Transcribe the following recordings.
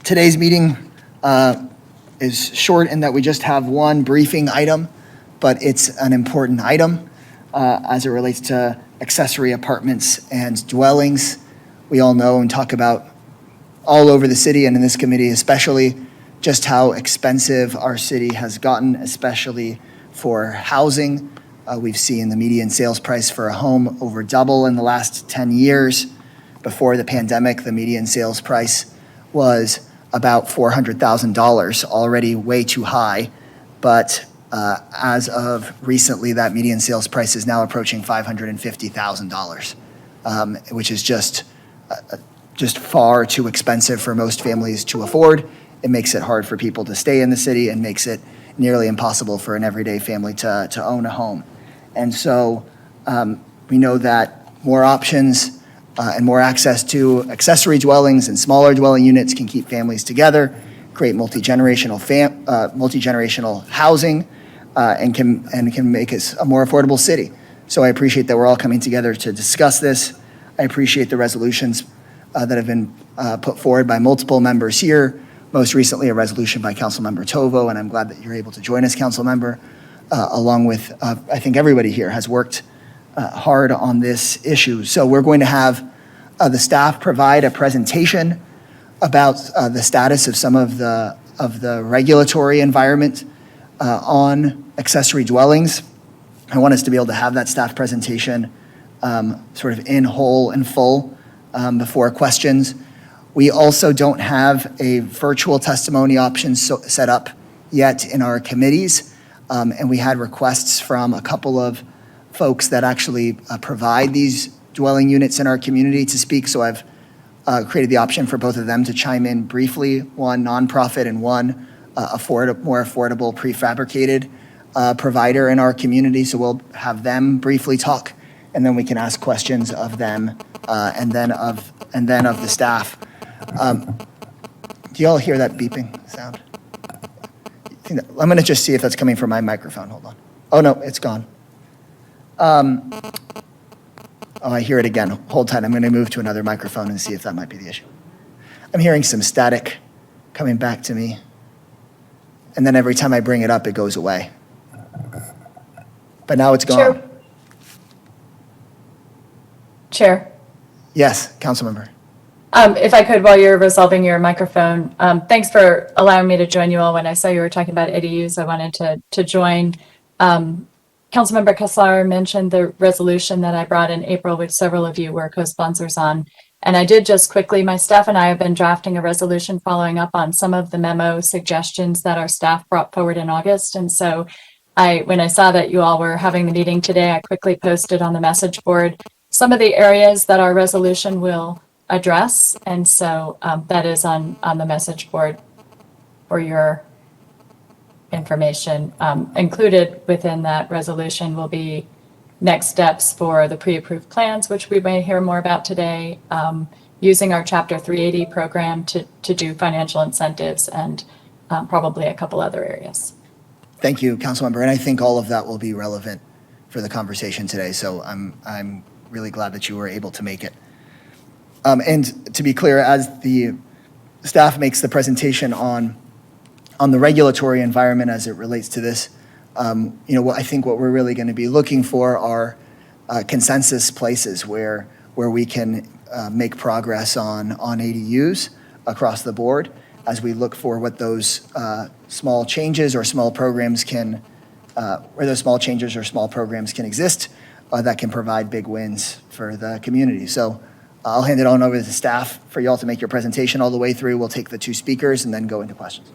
Today's meeting is short in that we just have one briefing item, but it's an important item as it relates to accessory apartments and dwellings. We all know and talk about all over the city and in this committee especially just how expensive our city has gotten, especially for housing. We've seen the median sales price for a home over double in the last 10 years. Before the pandemic, the median sales price was about $400,000, already way too high. But as of recently, that median sales price is now approaching $550,000, which is just far too expensive for most families to afford. It makes it hard for people to stay in the city and makes it nearly impossible for an everyday family to own a home. And so we know that more options and more access to accessory dwellings and smaller dwelling units can keep families together, create multi-generational housing, and can make us a more affordable city. So I appreciate that we're all coming together to discuss this. I appreciate the resolutions that have been put forward by multiple members here, most recently a resolution by Councilmember Tovo, and I'm glad that you're able to join us, Councilmember, along with, I think everybody here has worked hard on this issue. So we're going to have the staff provide a presentation about the status of some of the regulatory environment on accessory dwellings. I want us to be able to have that staff presentation sort of in whole and full before questions. We also don't have a virtual testimony option set up yet in our committees, and we had requests from a couple of folks that actually provide these dwelling units in our community to speak, so I've created the option for both of them to chime in briefly, one nonprofit and one more affordable prefabricated provider in our community. So we'll have them briefly talk, and then we can ask questions of them and then of the staff. Do you all hear that beeping sound? I'm going to just see if that's coming from my microphone. Hold on. Oh, no, it's gone. Oh, I hear it again. Hold tight. I'm going to move to another microphone and see if that might be the issue. I'm hearing some static coming back to me. And then every time I bring it up, it goes away. But now it's gone. Chair. Yes, Councilmember. If I could, while you're resolving your microphone, thanks for allowing me to join you all. When I saw you were talking about ADUs, I wanted to join. Councilmember Kessler mentioned the resolution that I brought in April, which several of you were co-sponsors on. And I did just quickly, my staff and I have been drafting a resolution following up on some of the memo suggestions that our staff brought forward in August. And so when I saw that you all were having the meeting today, I quickly posted on the message board some of the areas that our resolution will address. And so that is on the message board for your information. Included within that resolution will be next steps for the pre-approved plans, which we may hear more about today, using our Chapter 380 program to do financial incentives, and probably a couple other areas. Thank you, Councilmember. And I think all of that will be relevant for the conversation today. So I'm really glad that you were able to make it. And to be clear, as the staff makes the presentation on the regulatory environment as it relates to this, I think what we're really going to be looking for are consensus places where we can make progress on ADUs across the board as we look for what those small changes or small programs can exist that can provide big wins for the community. So I'll hand it on over to the staff for y'all to make your presentation all the way through. We'll take the two speakers and then go into questions.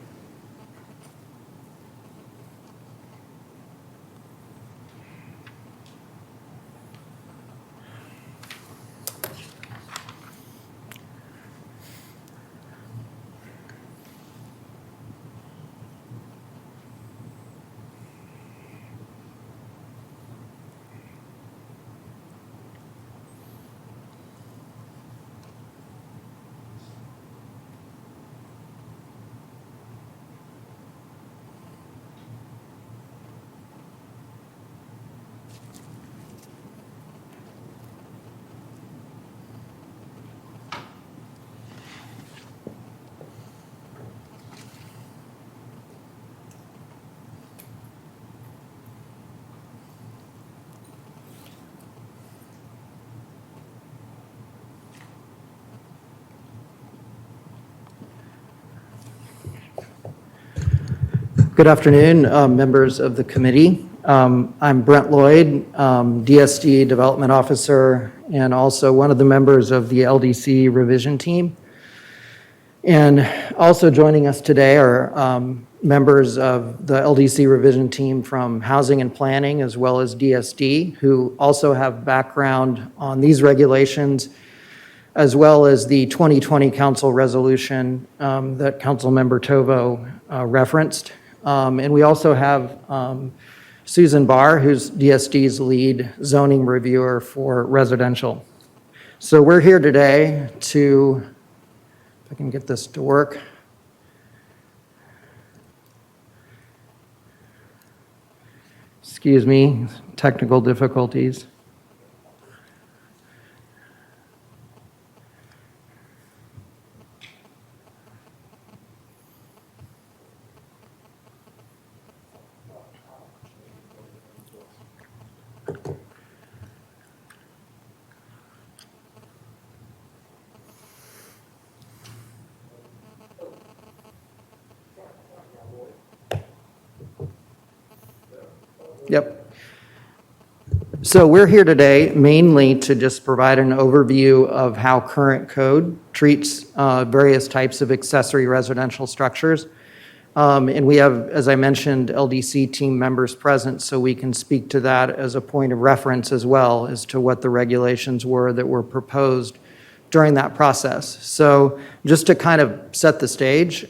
Good afternoon, members of the committee. I'm Brent Lloyd, DSD Development Officer, and also one of the members of the LDC revision team. And also joining us today are members of the LDC revision team from Housing and Planning, as well as DSD, who also have background on these regulations, as well as the 2020 council resolution that Councilmember Tovo referenced. And we also have Susan Barr, who's DSD's lead zoning reviewer for residential. So we're here today to, if I can get this to work. Excuse me, technical difficulties. Yep. So we're here today mainly to just provide an overview of how current code treats various types of accessory residential structures. And we have, as I mentioned, LDC team members present, so we can speak to that as a point of reference as well as to what the regulations were that were proposed during that process. So just to kind of set the stage,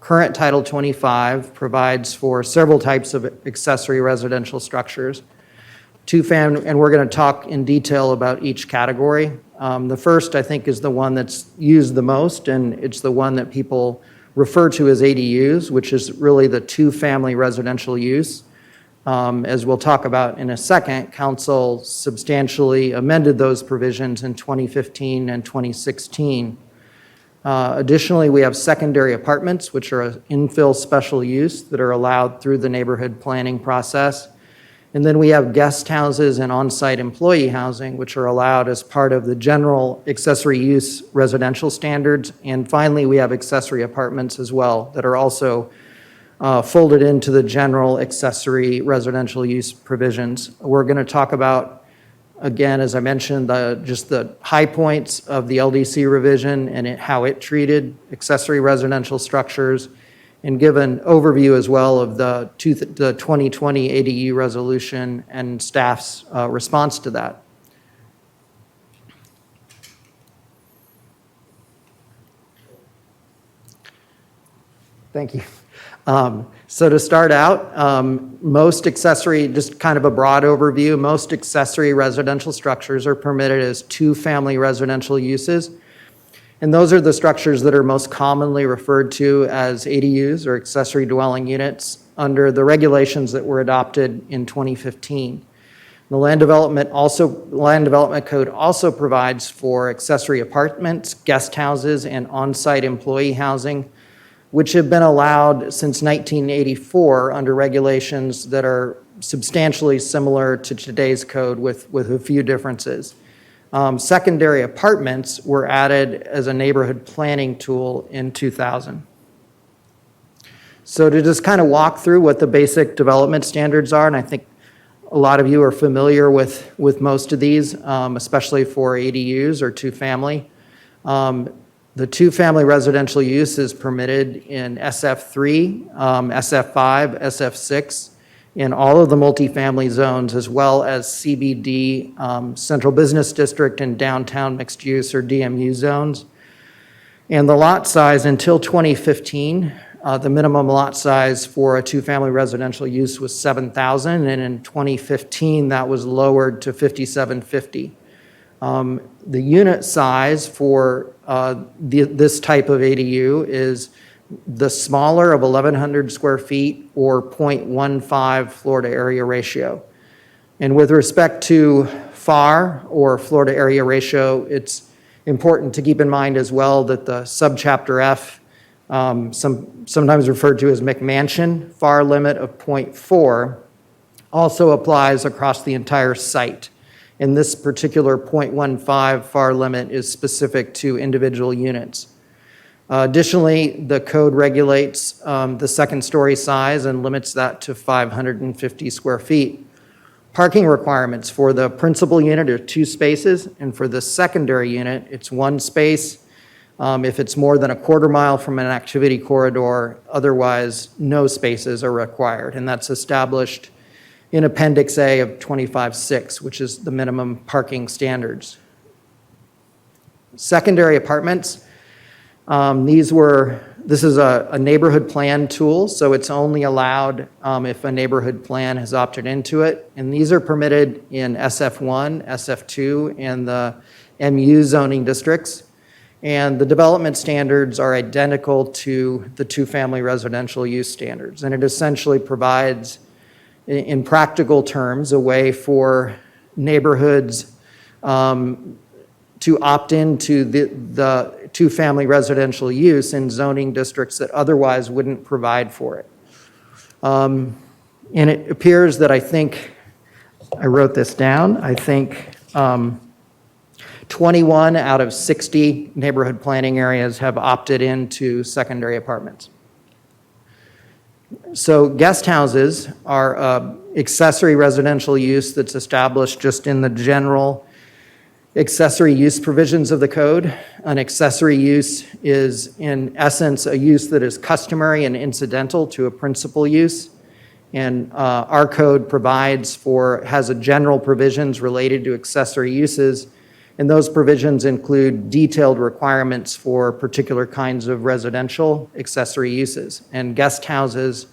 current Title 25 provides for several types of accessory residential structures. And we're going to talk in detail about each category. The first, I think, is the one that's used the most, and it's the one that people refer to as ADUs, which is really the two-family residential use. As we'll talk about in a second, Council substantially amended those provisions in 2015 and 2016. Additionally, we have secondary apartments, which are an infill special use that are allowed through the neighborhood planning process. And then we have guest houses and on-site employee housing, which are allowed as part of the general accessory use residential standards. And finally, we have accessory apartments as well that are also folded into the general accessory residential use provisions. We're going to talk about, again, as I mentioned, just the high points of the LDC revision and how it treated accessory residential structures, and give an overview as well of the 2020 ADU resolution and staff's response to that. Thank you. So to start out, most accessory, just kind of a broad overview, most accessory residential structures are permitted as two-family residential uses. And those are the structures that are most commonly referred to as ADUs, or accessory dwelling units, under the regulations that were adopted in 2015. The Land Development Code also provides for accessory apartments, guest houses, and on-site employee housing, which have been allowed since 1984 under regulations that are substantially similar to today's code with a few differences. Secondary apartments were added as a neighborhood planning tool in 2000. So to just kind of walk through what the basic development standards are, and I think a lot of you are familiar with most of these, especially for ADUs or two-family. The two-family residential use is permitted in SF3, SF5, SF6, in all of the multifamily zones, as well as CBD, Central Business District, and Downtown Mixed Use, or DMU zones. And the lot size until 2015, the minimum lot size for a two-family residential use was 7,000, and in 2015, that was lowered to 5,750. The unit size for this type of ADU is the smaller of 1,100 square feet or 0.15 floor to area ratio. And with respect to FAR, or floor to area ratio, it's important to keep in mind as well that the subchapter F, sometimes referred to as McMansion, FAR limit of 0.4, also applies across the entire site. And this particular 0.15 FAR limit is specific to individual units. Additionally, the code regulates the second-story size and limits that to 550 square feet. Parking requirements for the principal unit are 2 spaces, and for the secondary unit, it's 1 space. If it's more than a quarter mile from an activity corridor, otherwise, no spaces are required, and that's established in Appendix A of 25-6, which is the minimum parking standards. Secondary apartments, this is a neighborhood plan tool, so it's only allowed if a neighborhood plan has opted into it, and these are permitted in SF1, SF2, and the MU zoning districts. And the development standards are identical to the two-family residential use standards. And it essentially provides, in practical terms, a way for neighborhoods to opt into the two-family residential use in zoning districts that otherwise wouldn't provide for it. And it appears that I wrote this down, 21 out of 60 neighborhood planning areas have opted into secondary apartments. So guest houses are accessory residential use that's established just in the general accessory use provisions of the code. An accessory use is, in essence, a use that is customary and incidental to a principal use. And our code has a general provisions related to accessory uses. And those provisions include detailed requirements for particular kinds of residential accessory uses. And guest houses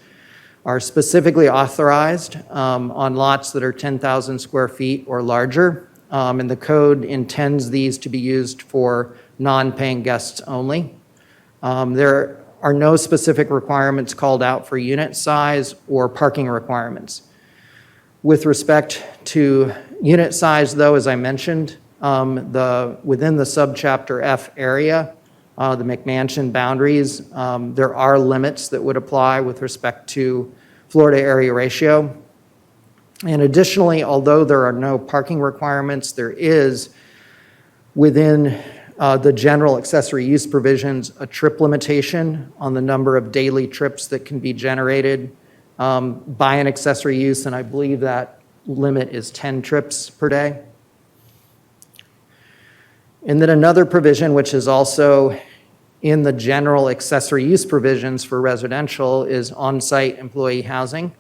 are specifically authorized on lots that are 10,000 square feet or larger. And the code intends these to be used for non-paying guests only. There are no specific requirements called out for unit size or parking requirements. With respect to unit size, though, as I mentioned, within the subchapter F area, the McMansion boundaries, there are limits that would apply with respect to floor to area ratio. And additionally, although there are no parking requirements, there is within the general accessory use provisions a trip limitation on the number of daily trips that can be generated by an accessory use, and I believe that limit is 10 trips per day. And then another provision, which is also in the general accessory use provisions for residential, is on-site employee housing.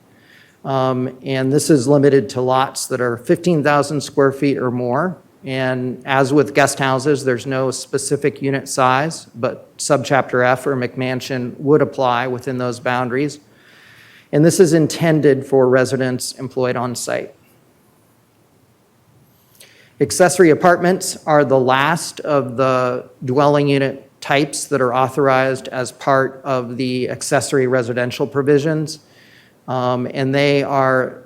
And this is limited to lots that are 15,000 square feet or more. And as with guest houses, there's no specific unit size, but subchapter F or McMansion would apply within those boundaries. And this is intended for residents employed on-site. Accessory apartments are the last of the dwelling unit types that are authorized as part of the accessory residential provisions. And they are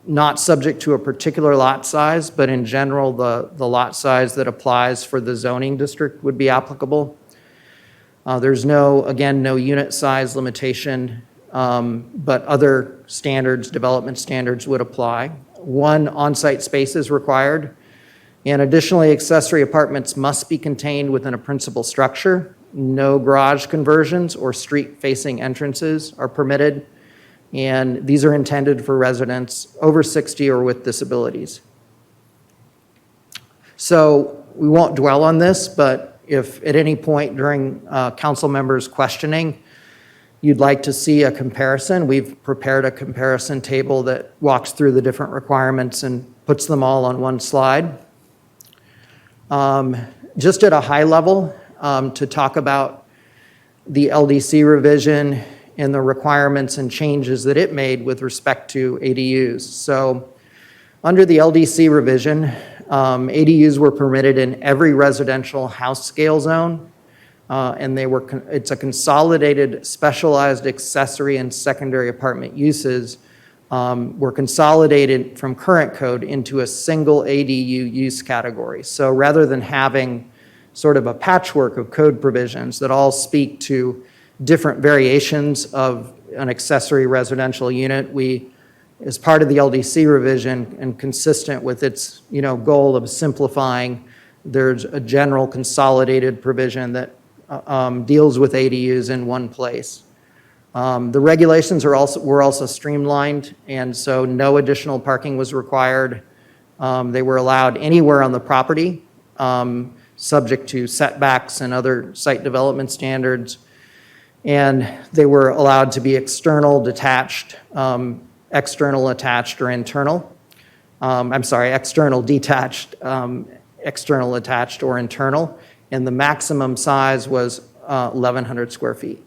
not subject to a particular lot size, but in general, the lot size that applies for the zoning district would be applicable. There's no unit size limitation, but other standards, development standards would apply. 1 on-site space is required. And additionally, accessory apartments must be contained within a principal structure. No garage conversions or street-facing entrances are permitted. And these are intended for residents over 60 or with disabilities. So we won't dwell on this, but if at any point during council members' questioning, you'd like to see a comparison, we've prepared a comparison table that walks through the different requirements and puts them all on one slide. Just at a high level, to talk about the LDC revision and the requirements and changes that it made with respect to ADUs. So under the LDC revision, ADUs were permitted in every residential house scale zone, and it's a consolidated specialized accessory and secondary apartment uses were consolidated from current code into a single ADU use category. So rather than having sort of a patchwork of code provisions that all speak to different variations of an accessory residential unit, we, as part of the LDC revision and consistent with its goal of simplifying, there's a general consolidated provision that deals with ADUs in one place. The regulations were also streamlined, and so no additional parking was required. They were allowed anywhere on the property, subject to setbacks and other site development standards. And they were allowed to be external, detached, external attached, or internal. External detached, external attached, or internal. And the maximum size was 1,100 square feet.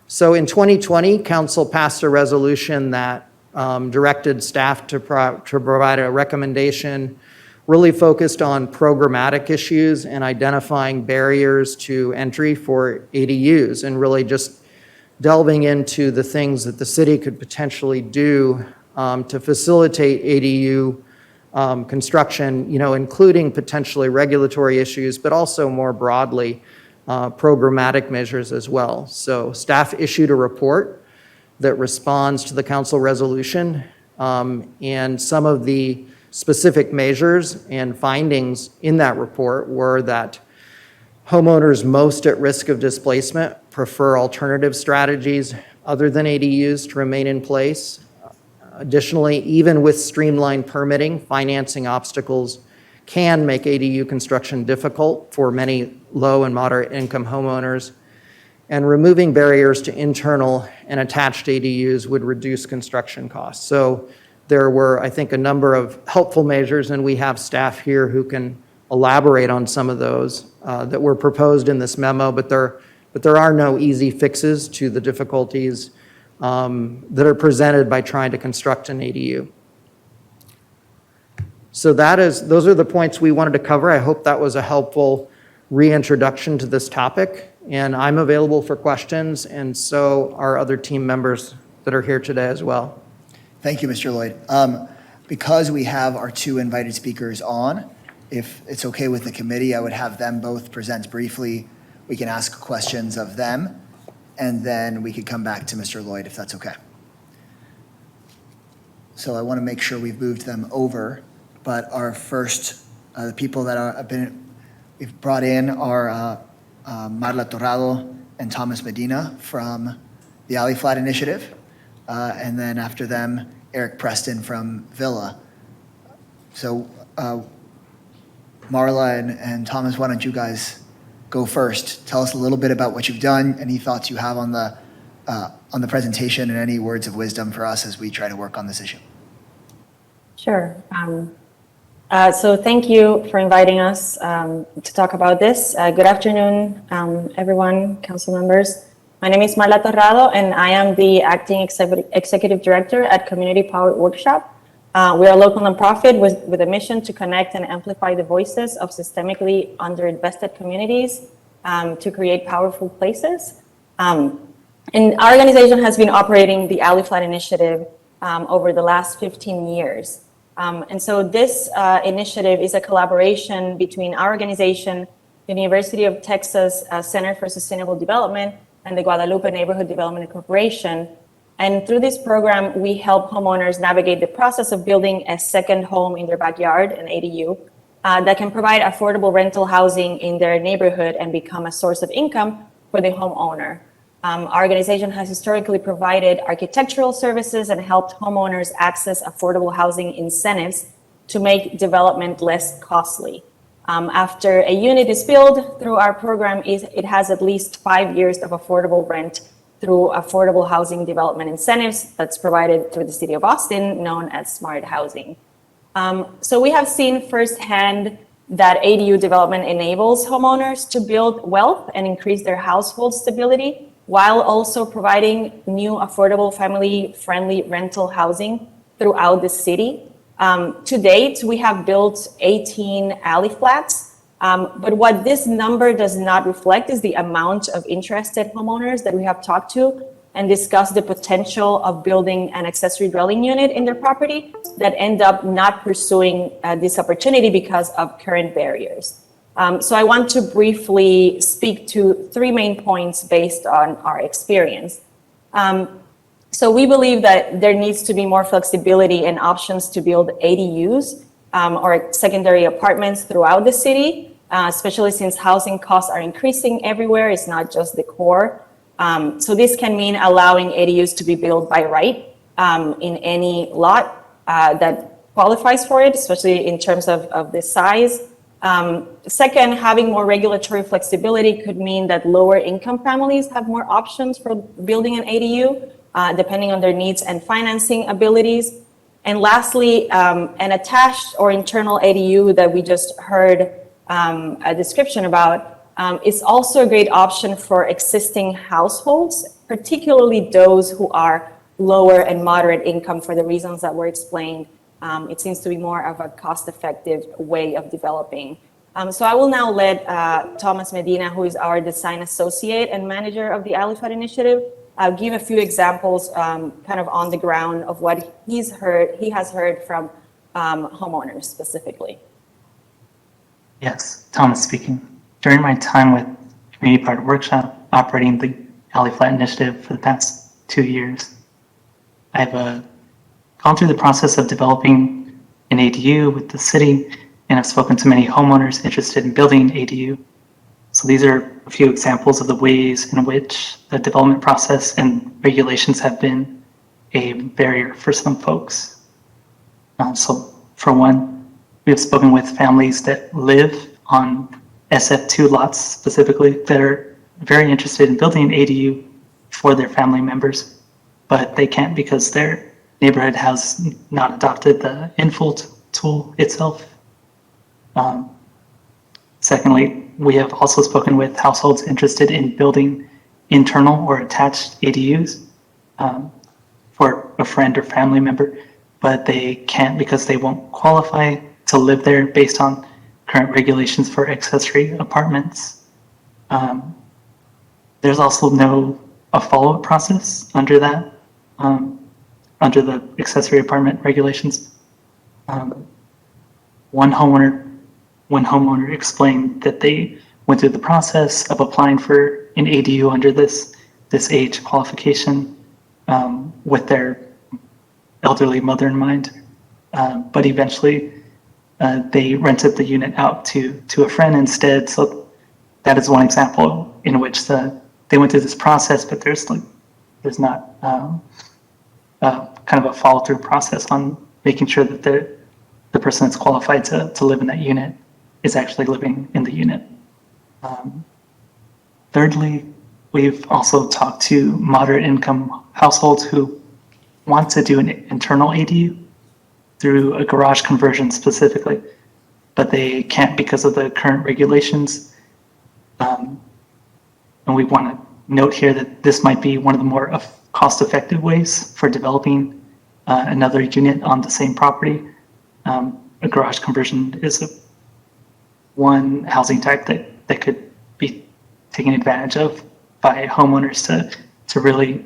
So in 2020, Council passed a resolution that directed staff to provide a recommendation really focused on programmatic issues and identifying barriers to entry for ADUs, and really just delving into the things that the city could potentially do to facilitate ADU construction, including potentially regulatory issues, but also more broadly, programmatic measures as well. So staff issued a report that responds to the council resolution, and some of the specific measures and findings in that report were that homeowners most at risk of displacement prefer alternative strategies other than ADUs to remain in place. Additionally, even with streamlined permitting, financing obstacles can make ADU construction difficult for many low and moderate income homeowners, and removing barriers to internal and attached ADUs would reduce construction costs. So there were, I think, a number of helpful measures, and we have staff here who can elaborate on some of those that were proposed in this memo, but there are no easy fixes to the difficulties that are presented by trying to construct an ADU. So those are the points we wanted to cover. I hope that was a helpful reintroduction to this topic, and I'm available for questions, and so are other team members that are here today as well. Thank you, Mr. Lloyd. Because we have our two invited speakers on, if it's okay with the committee, I would have them both present briefly. We can ask questions of them, and then we could come back to Mr. Lloyd if that's okay. So I want to make sure we've moved them over, but our first, the people that we've brought in are Marla Torrado and Thomas Medina from the Alley Flat Initiative. And then after them, Eric Preston from Villa. So Marla and Thomas, why don't you guys go first? Tell us a little bit about what you've done, any thoughts you have on the presentation, and any words of wisdom for us as we try to work on this issue. Sure. So thank you for inviting us to talk about this. Good afternoon, everyone, council members. My name is Marla Torrado, and I am the Acting Executive Director at Community Power Workshop. We are a local nonprofit with a mission to connect and amplify the voices of systemically underinvested communities to create powerful places. And our organization has been operating the Alley Flat Initiative over the last 15 years. And so this initiative is a collaboration between our organization, the University of Texas Center for Sustainable Development, and the Guadalupe Neighborhood Development Corporation. And through this program, we help homeowners navigate the process of building a second home in their backyard, an ADU, that can provide affordable rental housing in their neighborhood and become a source of income for the homeowner. Our organization has historically provided architectural services and helped homeowners access affordable housing incentives to make development less costly. After a unit is built through our program, it has at least 5 years of affordable rent through affordable housing development incentives that's provided through the city of Austin, known as Smart Housing. So we have seen firsthand that ADU development enables homeowners to build wealth and increase their household stability, while also providing new affordable family-friendly rental housing throughout the city. To date, we have built 18 alley flats, but what this number does not reflect is the amount of interested homeowners that we have talked to and discussed the potential of building an accessory dwelling unit in their property that end up not pursuing this opportunity because of current barriers. So I want to briefly speak to 3 main points based on our experience. So we believe that there needs to be more flexibility and options to build ADUs or secondary apartments throughout the city especially since housing costs are increasing everywhere. It's not just the core. So this can mean allowing ADUs to be built by right in any lot that qualifies for it, especially in terms of the size. Second, having more regulatory flexibility could mean that lower income families have more options for building an ADU, depending on their needs and financing abilities. And lastly, an attached or internal ADU that we just heard a description about is also a great option for existing households, particularly those who are lower and moderate income for the reasons that were explained. It seems to be more of a cost-effective way of developing. So I will now let Thomas Medina, who is our design associate and manager of the Alifat initiative, give a few examples kind of on the ground of what he has heard from homeowners specifically. Yes, Thomas speaking. During my time with Community Part Workshop operating the Alifat initiative for the past 2 years, I've gone through the process of developing an ADU with the city, and I've spoken to many homeowners interested in building an ADU. So these are a few examples of the ways in which the development process and regulations have been a barrier for some folks. So for one, we have spoken with families that live on SF2 lots specifically that are very interested in building an ADU for their family members, but they can't because their neighborhood has not adopted the infill tool itself. Secondly, we have also spoken with households interested in building internal or attached ADUs for a friend or family member, but they can't because they won't qualify to live there based on current regulations for accessory apartments. There's also a follow-up process under that, under the accessory apartment regulations. One homeowner explained that they went through the process of applying for an ADU under this age qualification with their elderly mother in mind, but eventually they rented the unit out to a friend instead. So that is one example in which they went through this process, but there's not kind of a follow-through process on making sure that the person that's qualified to live in that unit is actually living in the unit. Thirdly, we've also talked to moderate income households who want to do an internal ADU through a garage conversion specifically, but they can't because of the current regulations. And we want to note here that this might be one of the more cost-effective ways for developing another unit on the same property. A garage conversion is one housing type that could be taken advantage of by homeowners to really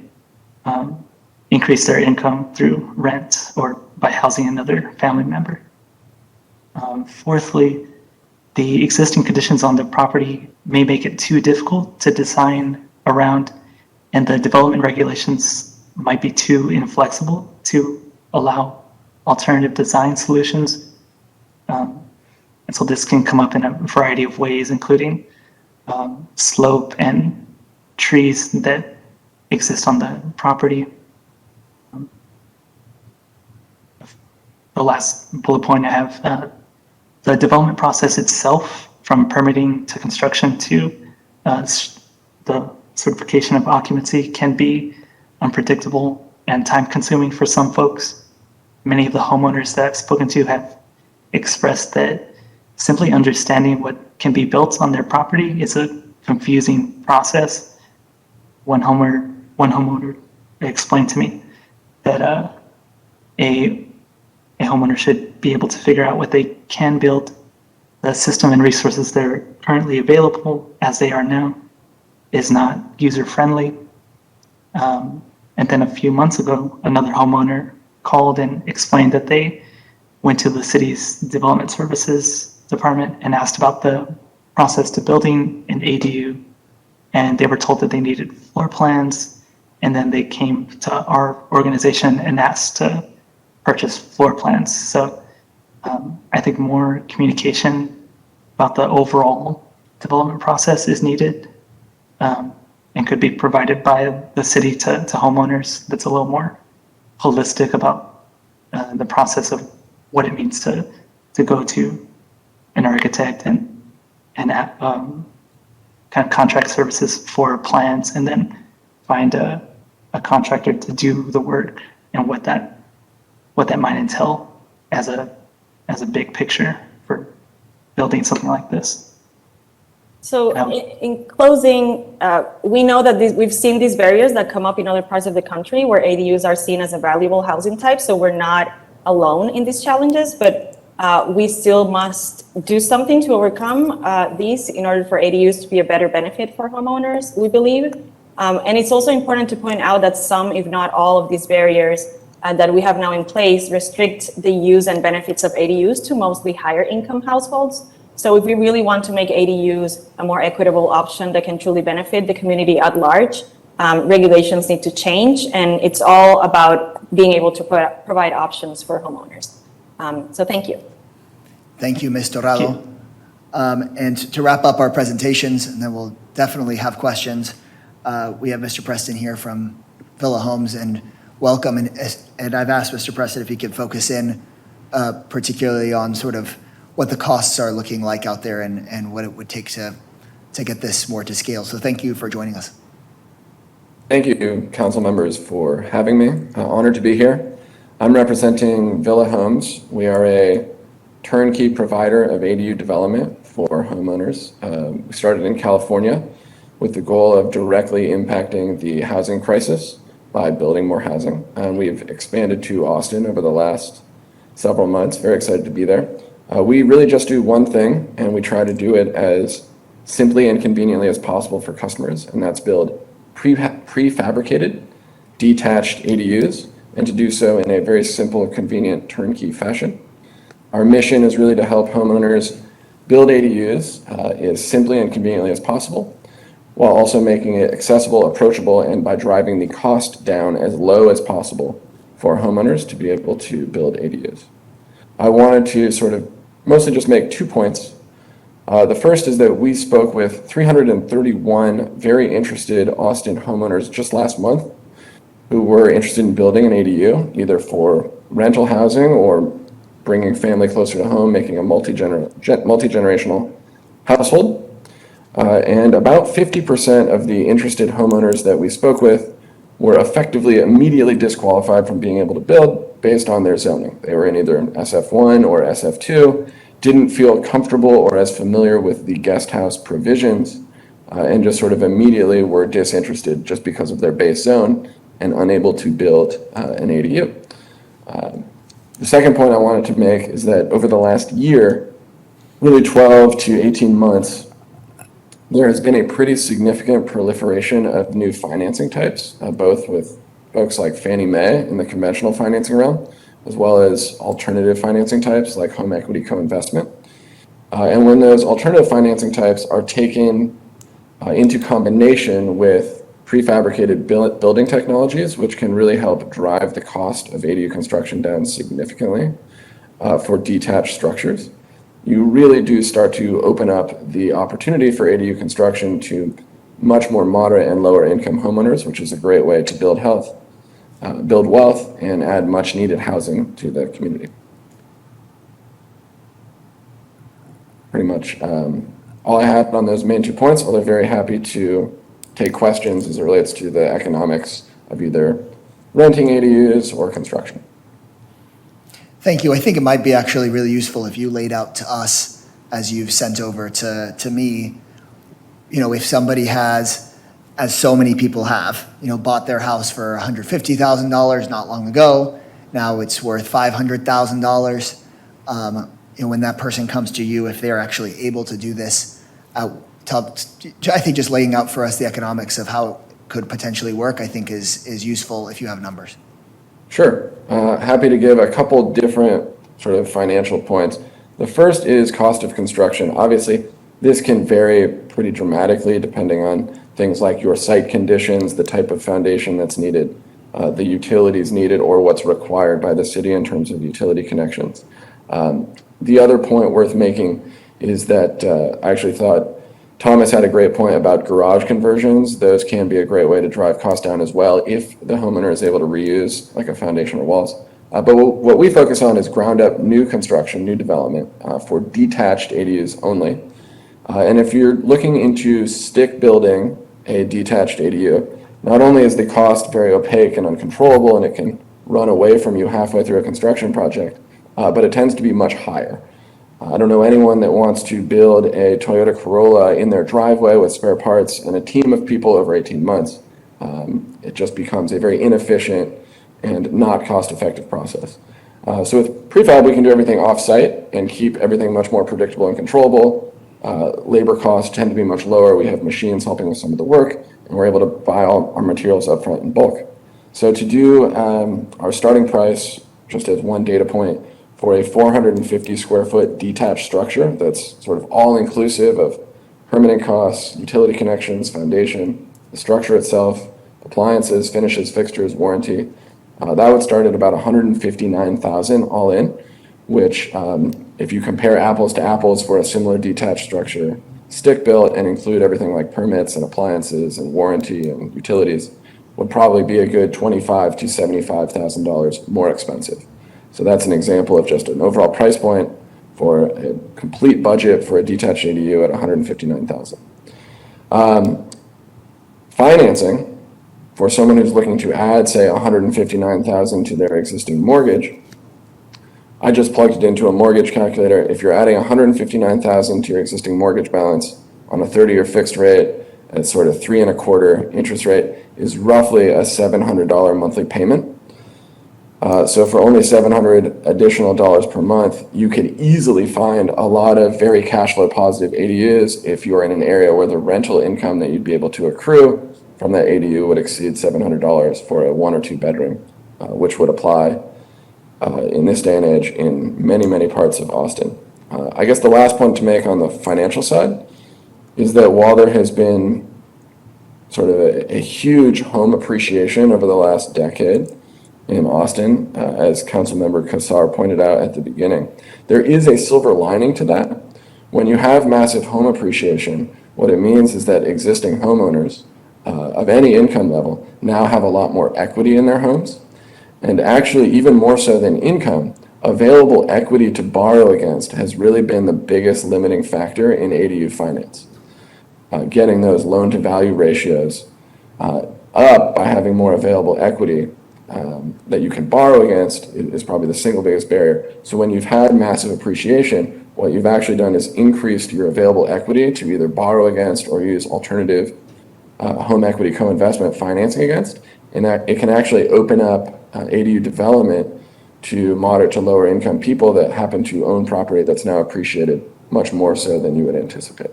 increase their income through rent or by housing another family member. Fourthly, the existing conditions on the property may make it too difficult to design around, and the development regulations might be too inflexible to allow alternative design solutions. And so this can come up in a variety of ways, including slope and trees that exist on the property. The last bullet point I have, the development process itself, from permitting to construction to the certification of occupancy, can be unpredictable and time-consuming for some folks. Many of the homeowners that I've spoken to have expressed that simply understanding what can be built on their property is a confusing process. One homeowner explained to me that a homeowner should be able to figure out what they can build. The system and resources that are currently available as they are now is not user-friendly. And then a few months ago, another homeowner called and explained that they went to the city's development services department and asked about the process to building an ADU, and they were told that they needed floor plans, and then they came to our organization and asked to purchase floor plans. So I think more communication about the overall development process is needed and could be provided by the city to homeowners that's a little more holistic about the process of what it means to go to an architect and kind of contract services for plans, and then find a contractor to do the work, and what that might entail as a big picture for building something like this. So in closing, we know that we've seen these barriers that come up in other parts of the country where ADUs are seen as a valuable housing type. So we're not alone in these challenges, but we still must do something to overcome these in order for ADUs to be a better benefit for homeowners, we believe. And it's also important to point out that some, if not all, of these barriers that we have now in place restrict the use and benefits of ADUs to mostly higher income households. So if we really want to make ADUs a more equitable option that can truly benefit the community at large, regulations need to change, and it's all about being able to provide options for homeowners. So thank you. Thank you, Ms. Dorado. And to wrap up our presentations, and then we'll definitely have questions, we have Mr. Preston here from Villa Homes, and welcome. And I've asked Mr. Preston if he could focus in particularly on sort of what the costs are looking like out there and what it would take to get this more to scale. So thank you for joining us. Thank you, council members, for having me. Honored to be here. I'm representing Villa Homes. We are a turnkey provider of ADU development for homeowners. We started in California with the goal of directly impacting the housing crisis by building more housing. And we've expanded to Austin over the last several months. Very excited to be there. We really just do one thing, and we try to do it as simply and conveniently as possible for customers, and that's build prefabricated, detached ADUs, and to do so in a very simple, convenient, turnkey fashion. Our mission is really to help homeowners build ADUs as simply and conveniently as possible, while also making it accessible, approachable, and by driving the cost down as low as possible for homeowners to be able to build ADUs. I wanted to sort of mostly just make 2 points. The first is that we spoke with 331 very interested Austin homeowners just last month who were interested in building an ADU, either for rental housing or bringing family closer to home, making a multi-generational household. And about 50% of the interested homeowners that we spoke with were effectively immediately disqualified from being able to build based on their zoning. They were in either an SF1 or SF2, didn't feel comfortable or as familiar with the guest house provisions, and just sort of immediately were disinterested just because of their base zone and unable to build an ADU. The second point I wanted to make is that over the last year, really 12 to 18 months, there has been a pretty significant proliferation of new financing types, both with folks like Fannie Mae in the conventional financing realm, as well as alternative financing types like home equity co-investment. And when those alternative financing types are taken into combination with prefabricated building technologies, which can really help drive the cost of ADU construction down significantly for detached structures, you really do start to open up the opportunity for ADU construction to much more moderate and lower income homeowners, which is a great way to build wealth, and add much needed housing to the community. Pretty much all I had on those main 2 points, although very happy to take questions as it relates to the economics of either renting ADUs or construction. Thank you. I think it might be actually really useful if you laid out to us, as you've sent over to me, if somebody has, as so many people have, bought their house for $150,000 not long ago, now it's worth $500,000. When that person comes to you, if they're actually able to do this, I think just laying out for us the economics of how it could potentially work, I think is useful if you have numbers. Sure. Happy to give a couple different sort of financial points. The first is cost of construction. Obviously, this can vary pretty dramatically depending on things like your site conditions, the type of foundation that's needed, the utilities needed, or what's required by the city in terms of utility connections. The other point worth making is that I actually thought Thomas had a great point about garage conversions. Those can be a great way to drive costs down as well if the homeowner is able to reuse like a foundation or walls. But what we focus on is ground up new construction, new development for detached ADUs only. And if you're looking into stick building a detached ADU, not only is the cost very opaque and uncontrollable and it can run away from you halfway through a construction project, but it tends to be much higher. I don't know anyone that wants to build a Toyota Corolla in their driveway with spare parts and a team of people over 18 months. It just becomes a very inefficient and not cost-effective process. So with prefab, we can do everything off-site and keep everything much more predictable and controllable. Labor costs tend to be much lower. We have machines helping with some of the work, and we're able to buy all our materials up front in bulk. So to do our starting price, just as one data point, for a 450 square foot detached structure that's sort of all inclusive of permitting costs, utility connections, foundation, the structure itself, appliances, finishes, fixtures, warranty, that would start at about $159,000 all in, which if you compare apples to apples for a similar detached structure, stick built and include everything like permits and appliances and warranty and utilities, would probably be a good $25,000 to $75,000 more expensive. So that's an example of just an overall price point for a complete budget for a detached ADU at $159,000. Financing for someone who's looking to add, say, $159,000 to their existing mortgage, I just plugged it into a mortgage calculator. If you're adding $159,000 to your existing mortgage balance on a 30-year fixed rate at sort of 3.25% interest rate, is roughly a $700 monthly payment. So for only $700 additional dollars per month, you could easily find a lot of very cash flow positive ADUs if you're in an area where the rental income that you'd be able to accrue from that ADU would exceed $700 for a 1 or 2 bedroom, which would apply in this day and age in many, many parts of Austin. I guess the last point to make on the financial side is that while there has been sort of a huge home appreciation over the last decade in Austin, as Councilmember Kassar pointed out at the beginning, there is a silver lining to that. When you have massive home appreciation, what it means is that existing homeowners of any income level now have a lot more equity in their homes. And actually, even more so than income, available equity to borrow against has really been the biggest limiting factor in ADU finance. Getting those loan to value ratios up by having more available equity that you can borrow against is probably the single biggest barrier. So when you've had massive appreciation, what you've actually done is increased your available equity to either borrow against or use alternative home equity co-investment financing against. And that it can actually open up ADU development to moderate to lower income people that happen to own property that's now appreciated much more so than you would anticipate.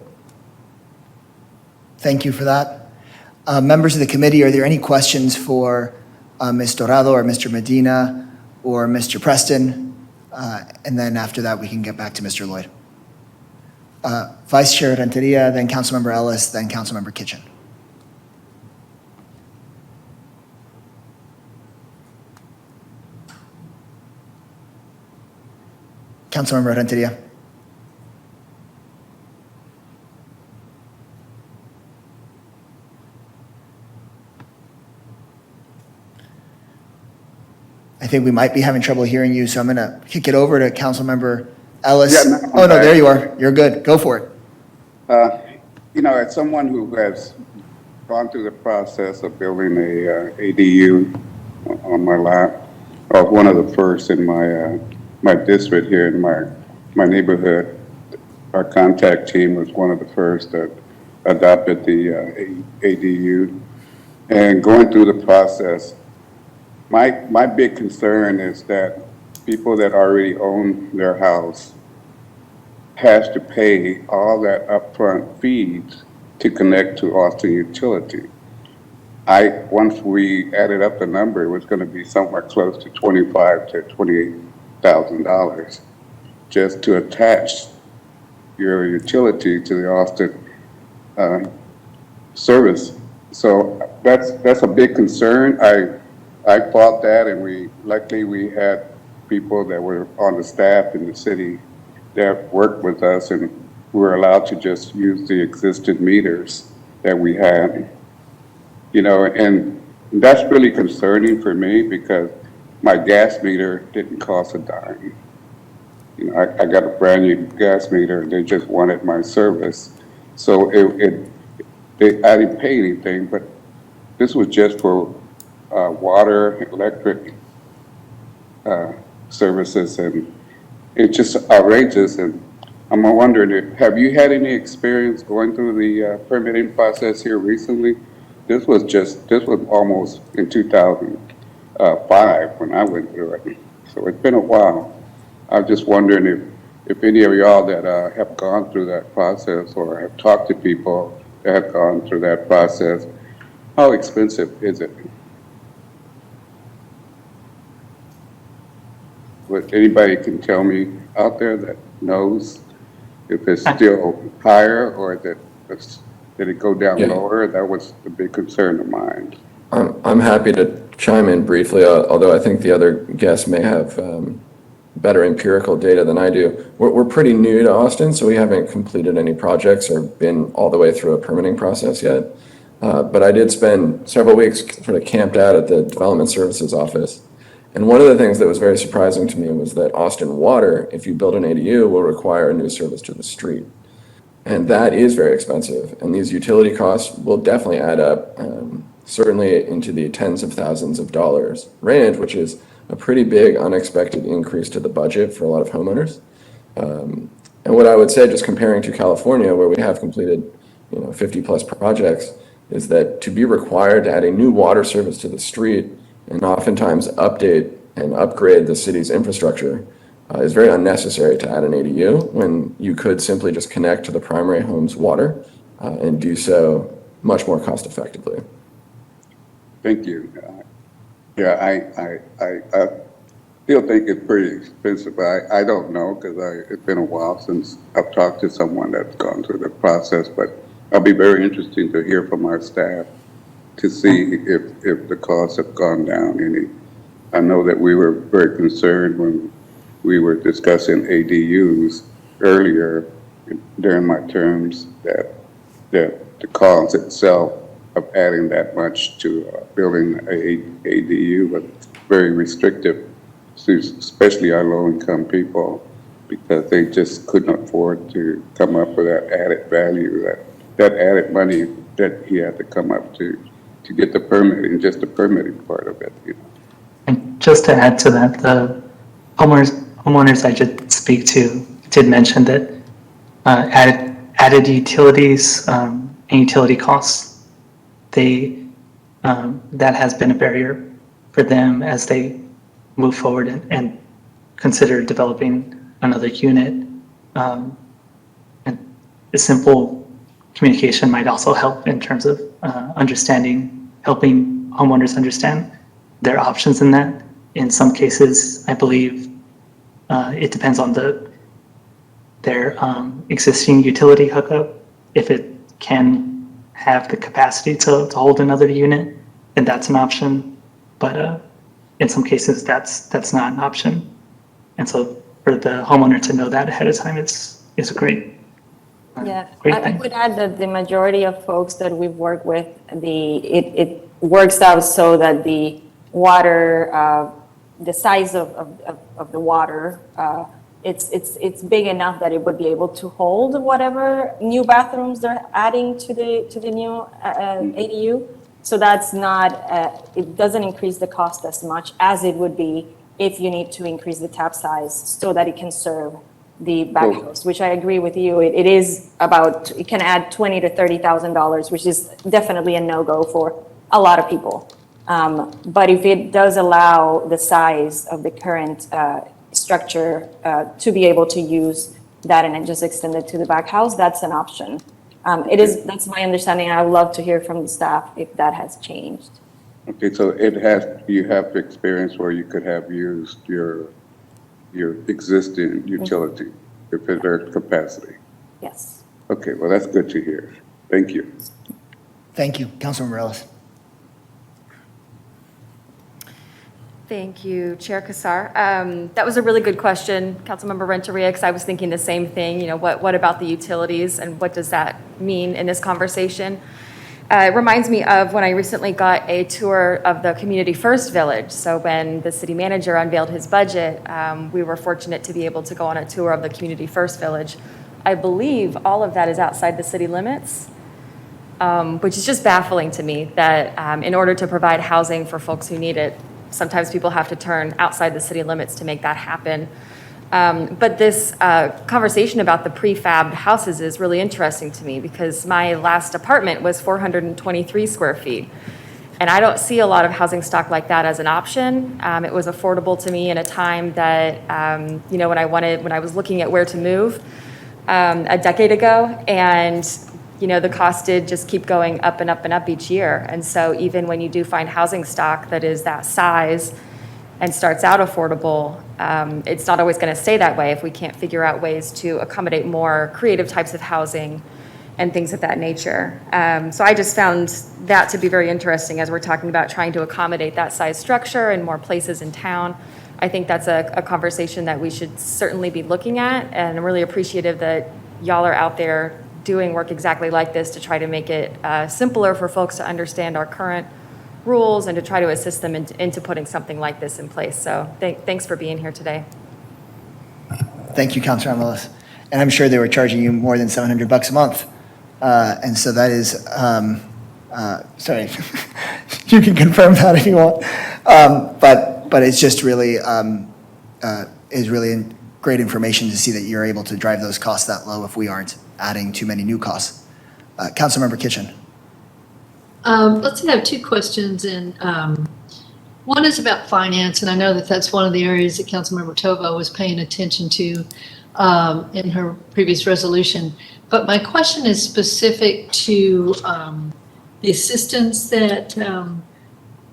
Thank you for that. Members of the committee, are there any questions for Ms. Dorado or Mr. Medina or Mr. Preston? And then after that, we can get back to Mr. Lloyd. Vice Chair Renteria, then Councilmember Ellis, then Councilmember Kitchen. Councilmember Renteria. I think we might be having trouble hearing you, so I'm going to kick it over to Councilmember Ellis. Yeah, no, oh, no, there you are. You're good. Go for it. As someone who has gone through the process of building a ADU on my lot, one of the first in my district here in my neighborhood, our contact team was one of the first that adopted the ADU. And going through the process, my big concern is that people that already own their house has to pay all that upfront fees to connect to Austin Utility. Once we added up the number, it was going to be somewhere close to $25,000 to $28,000 just to attach your utility to the Austin service. So that's a big concern. I fought that, and luckily we had people that were on the staff in the city that worked with us and were allowed to just use the existing meters that we had. You know, and that's really concerning for me because my gas meter didn't cost a dime. You know, I got a brand new gas meter and they just wanted my service. So I didn't pay anything, but this was just for water, electric services, and it's just outrageous. And I'm wondering, have you had any experience going through the permitting process here recently? This was almost in 2005 when I went through it. So it's been a while. I'm just wondering if any of y'all that have gone through that process or have talked to people that have gone through that process, how expensive is it? What anybody can tell me out there that knows if it's still higher or did it go down Yeah. lower? That was the big concern of mine. I'm happy to chime in briefly, although I think the other guests may have better empirical data than I do. We're pretty new to Austin, so we haven't completed any projects or been all the way through a permitting process yet. But I did spend several weeks sort of camped out at the Development Services office. And one of the things that was very surprising to me was that Austin Water, if you build an ADU, will require a new service to the street. And that is very expensive. And these utility costs will definitely add up, certainly into the tens of thousands of dollars range, which is a pretty big unexpected increase to the budget for a lot of homeowners. And what I would say, just comparing to California, where we have completed 50 plus projects, is that to be required to add a new water service to the street and oftentimes update and upgrade the city's infrastructure is very unnecessary to add an ADU when you could simply just connect to the primary home's water and do so much more cost effectively. Thank you. Yeah, I still think it's pretty expensive. I don't know because it's been a while since I've talked to someone that's gone through the process, but I'll be very interested to hear from our staff to see if the costs have gone down any. I know that we were very concerned when we were discussing ADUs earlier during my terms that the cost itself of adding that much to building a ADU was very restrictive to especially our low-income people because they just couldn't afford to come up with that added value, that added money that he had to come up to get the permitting, just the permitting part of it. And just to add to that, the homeowners I did speak to did mention that added utilities and utility costs, that has been a barrier for them as they move forward and consider developing another unit. And a simple communication might also help in terms of helping homeowners understand their options in that. In some cases, I believe it depends on their existing utility hookup. If it can have the capacity to hold another unit, then that's an option. But in some cases, that's not an option. And so for the homeowner to know that ahead of time is a great Yeah, great I thing. would add that the majority of folks that we've worked with, it works out so that the water, the size of the water, it's big enough that it would be able to hold whatever new bathrooms they're adding to the new ADU. So that's not, it doesn't increase the cost as much as it would be if you need to increase the tap size so that it can serve the back house, which I agree with you. It is about, it can add $20,000 to $30,000, which is definitely a no-go for a lot of people. But if it does allow the size of the current structure to be able to use that and then just extend it to the back house, that's an option. That's my understanding. I would love to hear from the staff if that has changed. Okay, so you have experience where you could have used your existing utility if there's capacity. Yes. Okay, well, that's good to hear. Thank you. Thank you, Councilman Morales. Thank you, Chair Kassar. That was a really good question, Councilmember Renteria, because I was thinking the same thing. You know, what about the utilities and what does that mean in this conversation? It reminds me of when I recently got a tour of the Community First Village. So when the city manager unveiled his budget, we were fortunate to be able to go on a tour of the Community First Village. I believe all of that is outside the city limits, which is just baffling to me that in order to provide housing for folks who need it, sometimes people have to turn outside the city limits to make that happen. But this conversation about the prefabbed houses is really interesting to me because my last apartment was 423 square feet. And I don't see a lot of housing stock like that as an option. It was affordable to me in a time that, you know, when I was looking at where to move a decade ago. And, you know, the cost did just keep going up and up and up each year. And so even when you do find housing stock that is that size and starts out affordable, it's not always going to stay that way if we can't figure out ways to accommodate more creative types of housing and things of that nature. So I just found that to be very interesting as we're talking about trying to accommodate that size structure in more places in town. I think that's a conversation that we should certainly be looking at, and I'm really appreciative that y'all are out there doing work exactly like this to try to make it simpler for folks to understand our current rules and to try to assist them into putting something like this in place. So thanks for being here today. Thank you, Councilor Amelis. And I'm sure they were charging you more than $700 a month. And so that is, sorry, you can confirm that if you want. But it's just really, is really great information to see that you're able to drive those costs that low if we aren't adding too many new costs. Councilmember Kitchen. Let's say I have two questions, and one is about finance, and I know that that's one of the areas that Councilmember Tova was paying attention to in her previous resolution. But my question is specific to the assistance that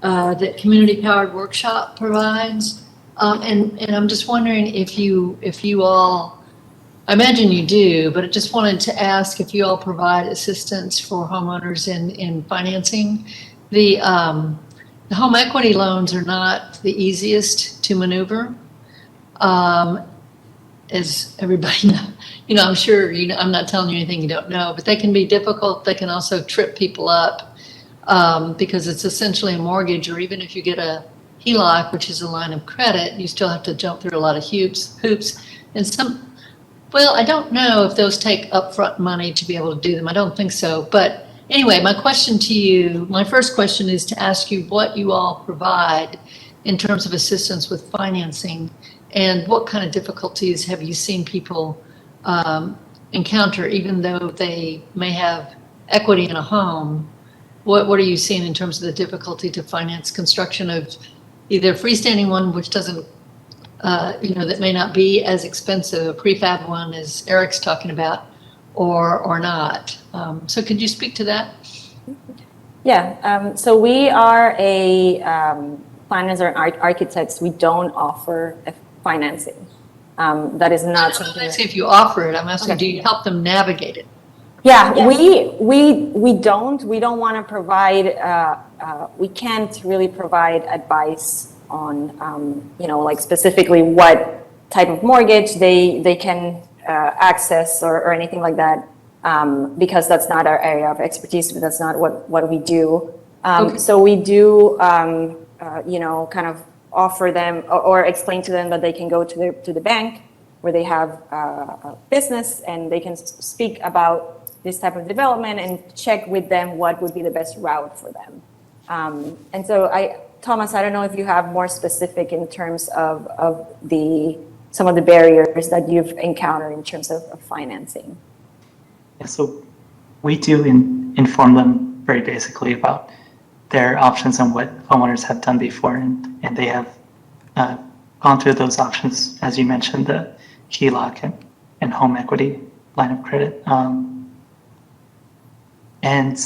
that Community Powered Workshop provides, and I'm just wondering if you all. I imagine you do, but I just wanted to ask if you all provide assistance for homeowners in financing. The home equity loans are not the easiest to maneuver, as everybody knows. You know, I'm sure you know. I'm not telling you anything you don't know, but they can be difficult. They can also trip people up because it's essentially a mortgage, or even if you get a HELOC, which is a line of credit, you still have to jump through a lot of hoops, and some. Well, I don't know if those take upfront money to be able to do them. I don't think so. But anyway, my question to you, my first question is to ask you what you all provide in terms of assistance with financing, and what kind of difficulties have you seen people encounter, even though they may have equity in a home? What are you seeing in terms of the difficulty to finance construction of either a freestanding one, which doesn't you know, that may not be as expensive, a prefab one as Eric's talking about, or not. So could you speak to that? Yeah, so we are a planners or architects. We don't offer financing. That is not something. Let's see if you offer it. I'm asking, do you help them navigate it? Yeah, yes. we don't want to provide. We can't really provide advice on, you know, like specifically what type of mortgage they can access or anything like that, because that's not our area of expertise. That's not what we do. Okay. So we do, you know, kind of offer them or explain to them that they can go to the bank where they have a business and they can speak about this type of development and check with them what would be the best route for them. And so Thomas, I don't know if you have more specific in terms of some of the barriers that you've encountered in terms of financing. Yeah, so we do inform them very basically about their options and what homeowners have done before, and they have gone through those options, as you mentioned, the HELOC and home equity line of credit. And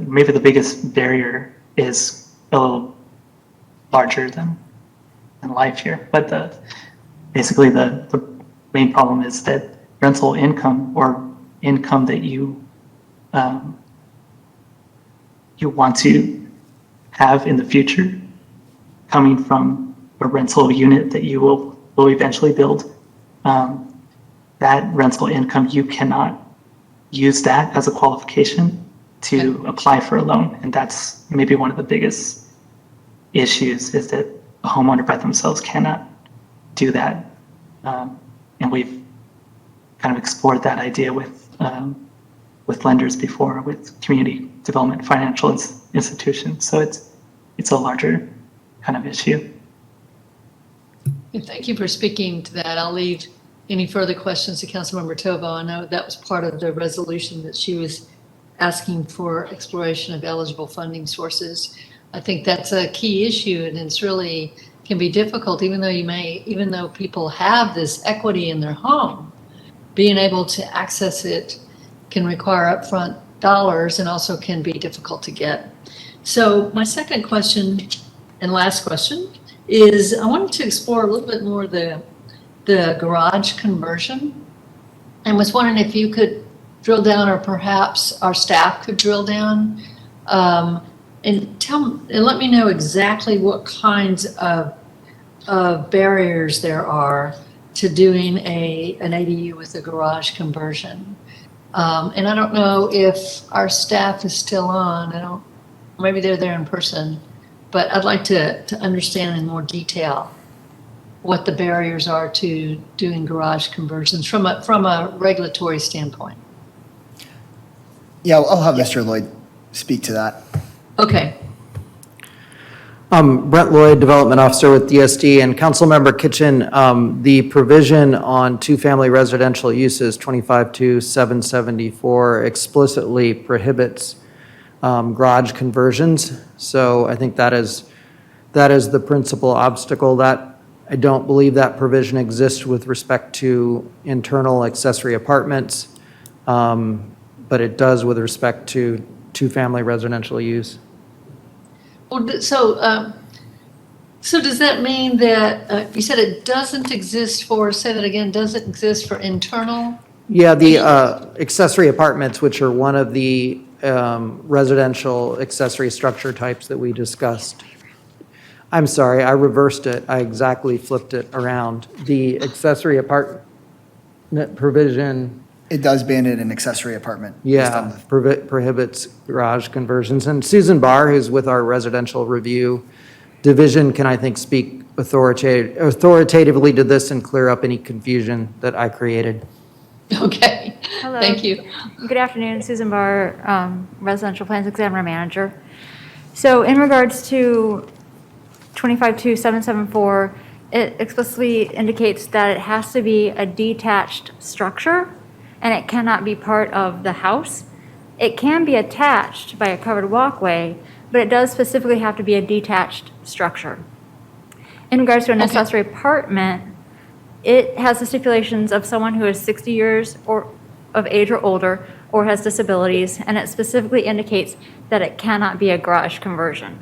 maybe the biggest barrier is a little larger than life here, but basically the main problem is that rental income or income that you want to have in the future coming from a rental unit that you will eventually build, that rental income, you cannot use that as a qualification to apply for a loan. And that's maybe one of the biggest issues, is that a homeowner by themselves cannot do that. And we've kind of explored that idea with lenders before, with community development financial institutions. So it's a larger kind of issue. Thank you for speaking to that. I'll leave any further questions to Councilmember Tovo. I know that was part of the resolution that she was asking for exploration of eligible funding sources. I think that's a key issue, and it's really can be difficult, even though people have this equity in their home, being able to access it can require upfront dollars and also can be difficult to get. So my second question and last question is, I wanted to explore a little bit more the garage conversion, and was wondering if you could drill down, or perhaps our staff could drill down, and let me know exactly what kinds of barriers there are to doing an ADU with a garage conversion. And I don't know if our staff is still on. Maybe they're there in person, but I'd like to understand in more detail what the barriers are to doing garage conversions from a regulatory standpoint. Yeah, I'll have Mr. Lloyd speak to that. Okay. Brent Lloyd, Development Officer with DSD, and Councilmember Kitchen, the provision on two-family residential uses, 20211005housing, explicitly prohibits garage conversions. So I think that is the principal obstacle. That I don't believe that provision exists with respect to internal accessory apartments, but it does with respect to two-family residential use. Well, so does that mean that you said it doesn't exist for? Say that again. Doesn't exist for internal? Yeah, the accessory apartments, which are one of the residential accessory structure types that we discussed. I'm sorry, I reversed it. I exactly flipped it around. The accessory apartment provision. It does ban it in accessory apartment. Yeah, prohibits garage conversions. And Susan Barr, who's with our residential review division, can, I think, speak authoritatively to this and clear up any confusion that I created. Okay. Hello. Thank you. Good afternoon, Susan Barr, Residential Plans Examiner Manager. So in regards to 2021-774, it explicitly indicates that it has to be a detached structure and it cannot be part of the house. It can be attached by a covered walkway, but it does specifically have to be a detached structure. In regards to an accessory apartment, it has the stipulations of someone who is 60 years or of age or older or has disabilities, and it specifically indicates that it cannot be a garage conversion.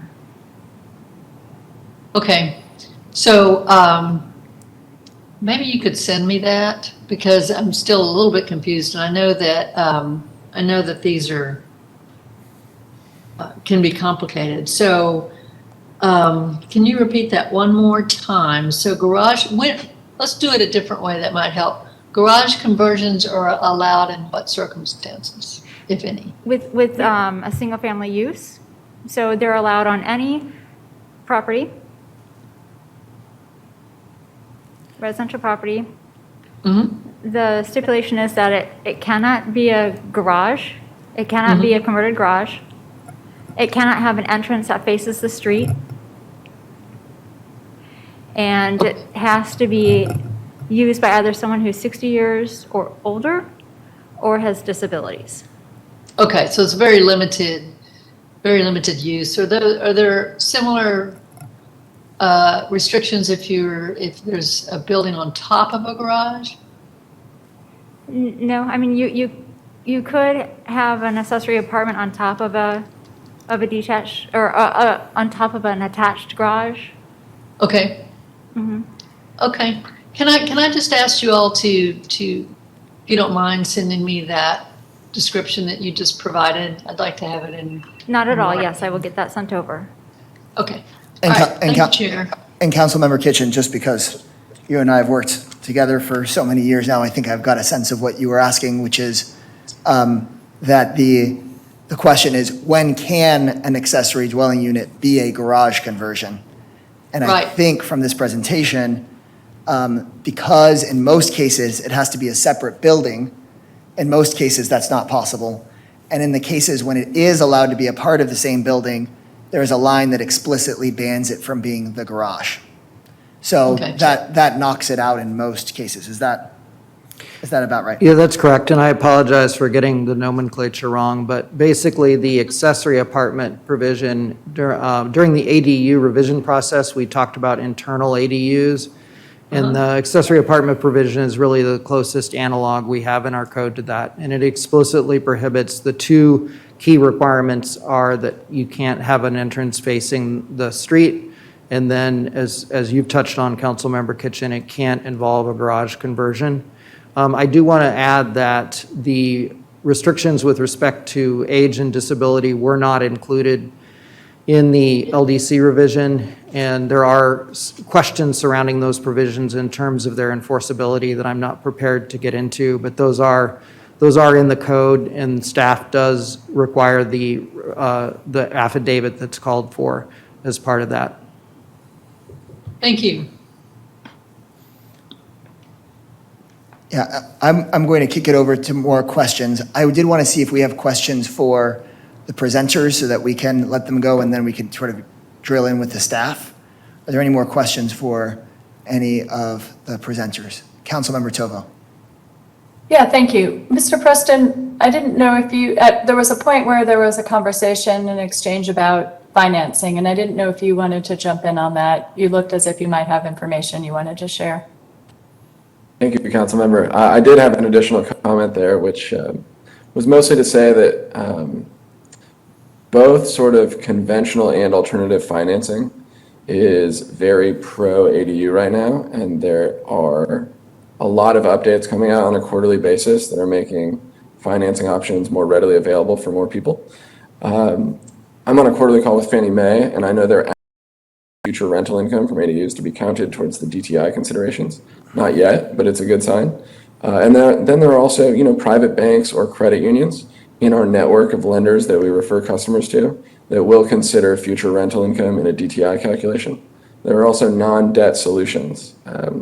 Okay. So maybe you could send me that, because I'm still a little bit confused, and I know that these are can be complicated. So can you repeat that one more time? So let's do it a different way that might help. Garage conversions are allowed in what circumstances, if any? With a single family use, so they're allowed on any property, residential property. Mm-hmm. The stipulation is that it cannot be a garage, it cannot be a converted garage, it cannot have an entrance that faces the street, and it has to be used by either someone who's 60 years or older or has disabilities. Okay, so it's very limited use. Are there similar restrictions if there's a building on top of a garage? No, I mean, you could have an accessory apartment on top of a detached, or on top of an attached garage. Okay. Mm-hmm. Okay. Can I just ask you all to, if you don't mind sending me that description that you just provided? I'd like to have it in. Not at all, yes, I will get that sent over. Okay. And, All Co- right, and, thank Co- you, Chair. and Councilmember Kitchen, just because you and I have worked together for so many years now, I think I've got a sense of what you were asking, which is that the question is, when can an accessory dwelling unit be a garage conversion? And I Right. think from this presentation, because in most cases, it has to be a separate building, in most cases, that's not possible. And in the cases when it is allowed to be a part of the same building, there's a line that explicitly bans it from being the garage. So Okay. that knocks it out in most cases. Is that about right? Yeah, that's correct, and I apologize for getting the nomenclature wrong, but basically, the accessory apartment provision, during the ADU revision process, we talked about internal ADUs, and the accessory apartment provision is really the closest analog we have in our code to that, and it explicitly prohibits, the two key requirements are that you can't have an entrance facing the street, and then, as you've touched on, Councilmember Kitchen, it can't involve a garage conversion. I do want to add that the restrictions with respect to age and disability were not included in the LDC revision, and there are questions surrounding those provisions in terms of their enforceability that I'm not prepared to get into, but those are in the code, and staff does require the affidavit that's called for as part of that. Thank you. Yeah, I'm going to kick it over to more questions. I did want to see if we have questions for the presenters so that we can let them go and then we can sort of drill in with the staff. Are there any more questions for any of the presenters? Councilmember Tovo. Yeah, thank you. Mr. Preston, I didn't know if you, there was a point where there was a conversation and exchange about financing, and I didn't know if you wanted to jump in on that. You looked as if you might have information you wanted to share. Thank you, Councilmember. I did have an additional comment there, which was mostly to say that both sort of conventional and alternative financing is very pro ADU right now, and there are a lot of updates coming out on a quarterly basis that are making financing options more readily available for more people. I'm on a quarterly call with Fannie Mae, and I know they're asking future rental income from ADUs to be counted towards the DTI considerations. Not yet, but it's a good sign. And then there are also, private banks or credit unions in our network of lenders that we refer customers to that will consider future rental income in a DTI calculation. There are also non-debt solutions.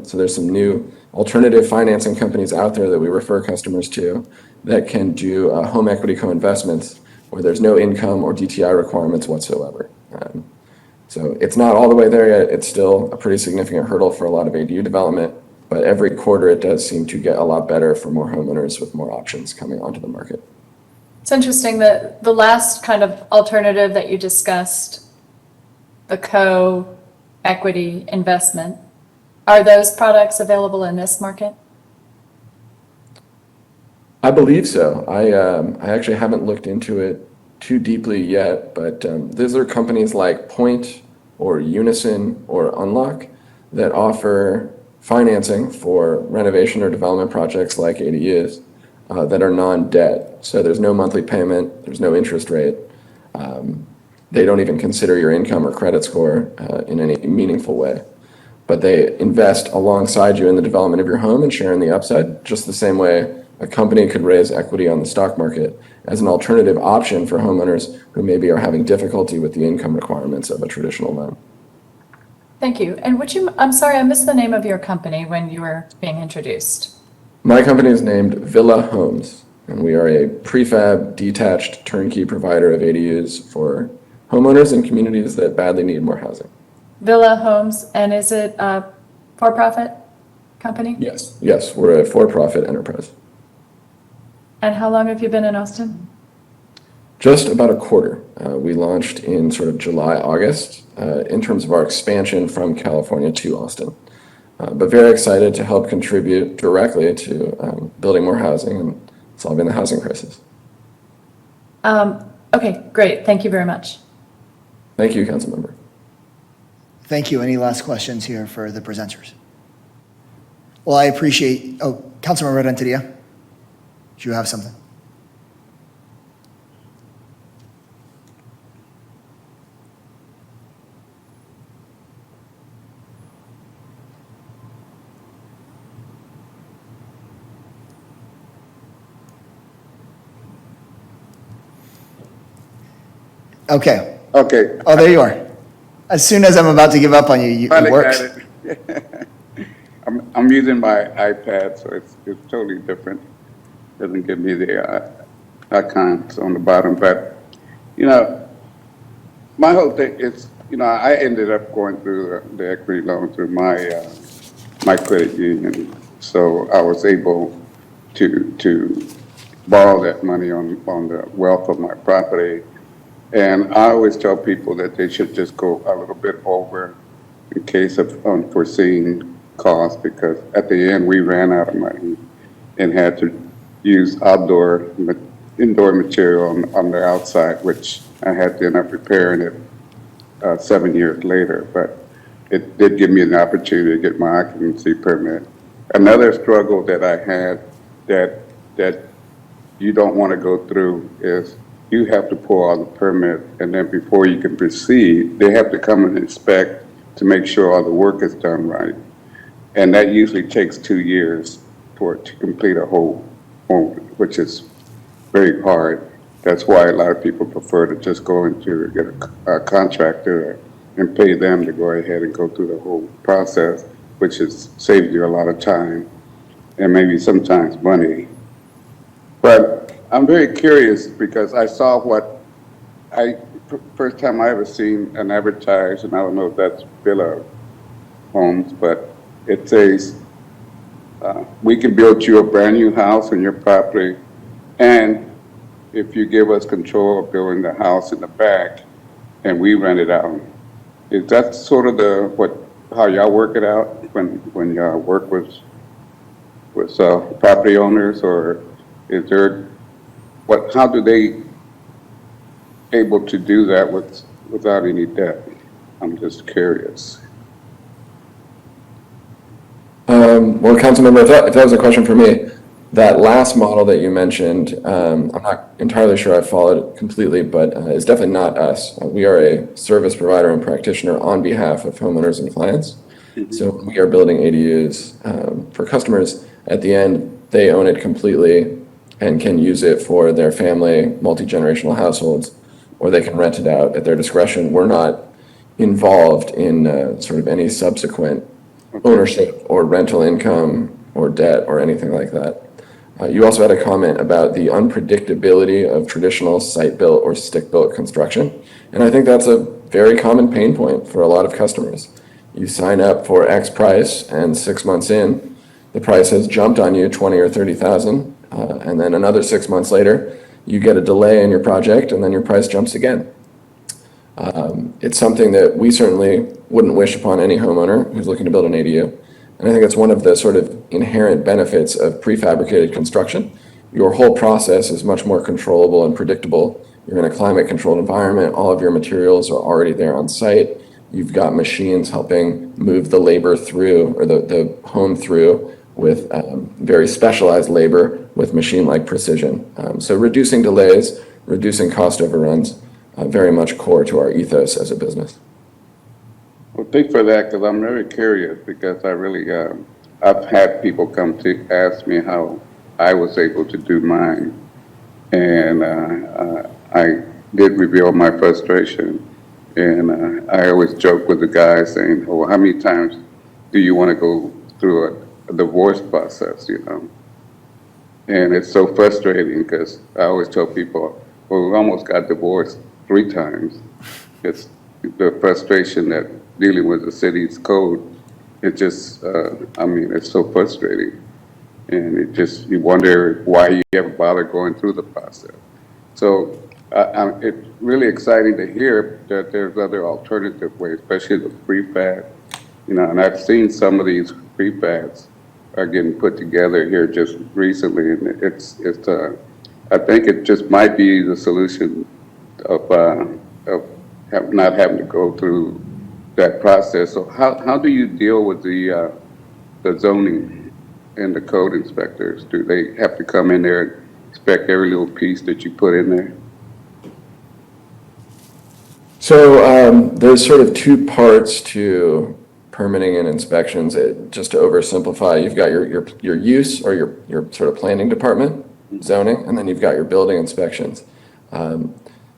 So there's some new alternative financing companies out there that we refer customers to that can do home equity co-investments where there's no income or DTI requirements whatsoever. So it's not all the way there yet. It's still a pretty significant hurdle for a lot of ADU development, but every quarter it does seem to get a lot better for more homeowners with more options coming onto the market. It's interesting that the last kind of alternative that you discussed, the co-equity investment, are those products available in this market? I believe so. I actually haven't looked into it too deeply yet, but these are companies like Point or Unison or Unlock that offer financing for renovation or development projects like ADUs that are non-debt. So there's no monthly payment, there's no interest rate. They don't even consider your income or credit score in any meaningful way. But they invest alongside you in the development of your home and share in the upside, just the same way a company could raise equity on the stock market as an alternative option for homeowners who maybe are having difficulty with the income requirements of a traditional loan. Thank you. And I'm sorry, I missed the name of your company when you were being introduced. My company is named Villa Homes, and we are a prefab, detached, turnkey provider of ADUs for homeowners in communities that badly need more housing. Villa Homes, and is it a for-profit company? Yes, we're a for-profit enterprise. And how long have you been in Austin? Just about a quarter. We launched in sort of July, August, in terms of our expansion from California to Austin. But very excited to help contribute directly to building more housing and solving the housing crisis. Okay, great. Thank you very much. Thank you, Councilmember. Thank you. Any last questions here for the presenters? Well, I appreciate, Councilmember Renteria, do you have something? Okay. Okay. Oh, there you are. As soon as I'm about to give up on you, it Finally works. got it. I'm using my iPad, so it's totally different. Doesn't give me the icons on the bottom, but you know, my whole thing is, I ended up going through the equity loan through my credit union, so I was able to borrow that money on the wealth of my property. And I always tell people that they should just go a little bit over in case of unforeseen costs, because at the end, we ran out of money and had to use indoor material on the outside, which I had to end up repairing it 7 years later. But it did give me an opportunity to get my occupancy permit. Another struggle that I had that you don't want to go through is you have to pull out the permit, and then before you can proceed, they have to come and inspect to make sure all the work is done right. And that usually takes 2 years for it to complete a whole home, which is very hard. That's why a lot of people prefer to just go into get a contractor and pay them to go ahead and go through the whole process, which has saved you a lot of time and maybe sometimes money. But I'm very curious because I saw first time I ever seen an advertised, and I don't know if that's Villa Homes, but it says, we can build you a brand new house on your property, and if you give us control of building the house in the back and we rent it out. Is that sort of how y'all work it out when y'all work with property owners, or is there, how do they able to do that without any debt? I'm just curious. Well, Councilmember, if that was a question for me, that last model that you mentioned, I'm not entirely sure I followed it completely, but it's definitely not us. We are a service provider and practitioner on behalf of homeowners and clients. So we are building ADUs for customers. At the end, they own it completely and can use it for their family, multi-generational households, or they can rent it out at their discretion. We're not involved in sort of any subsequent ownership or rental income or debt or anything like that. You also had a comment about the unpredictability of traditional site-built or stick-built construction. And I think that's a very common pain point for a lot of customers. You sign up for X price, and 6 months in, the price has jumped on you 20 or 30,000, and then another 6 months later, you get a delay in your project, and then your price jumps again. It's something that we certainly wouldn't wish upon any homeowner who's looking to build an ADU. And I think it's one of the sort of inherent benefits of prefabricated construction. Your whole process is much more controllable and predictable. You're in a climate-controlled environment. All of your materials are already there on site. You've got machines helping move the labor through, or the home through, with very specialized labor with machine-like precision. So reducing delays, reducing cost overruns, very much core to our ethos as a business. Well, thank you for that, because I'm very curious, because I really, I've had people come to ask me how I was able to do mine. And I did reveal my frustration. And I always joke with the guys saying, oh, how many times do you want to go through a divorce process, And it's so frustrating because I always tell people, well, we almost got divorced 3 times. It's the frustration that dealing with the city's code, it just, it's so frustrating. And it just, you wonder why you ever bother going through the process. So it's really exciting to hear that there's other alternative ways, especially the prefab, and I've seen some of these prefabs are getting put together here just recently, and it's I think it just might be the solution of not having to go through that process. So how do you deal with the zoning and the code inspectors? Do they have to come in there and inspect every little piece that you put in there? So there's sort of 2 parts to permitting and inspections. Just to oversimplify, you've got your use, or your sort of planning department, zoning, and then you've got your building inspections.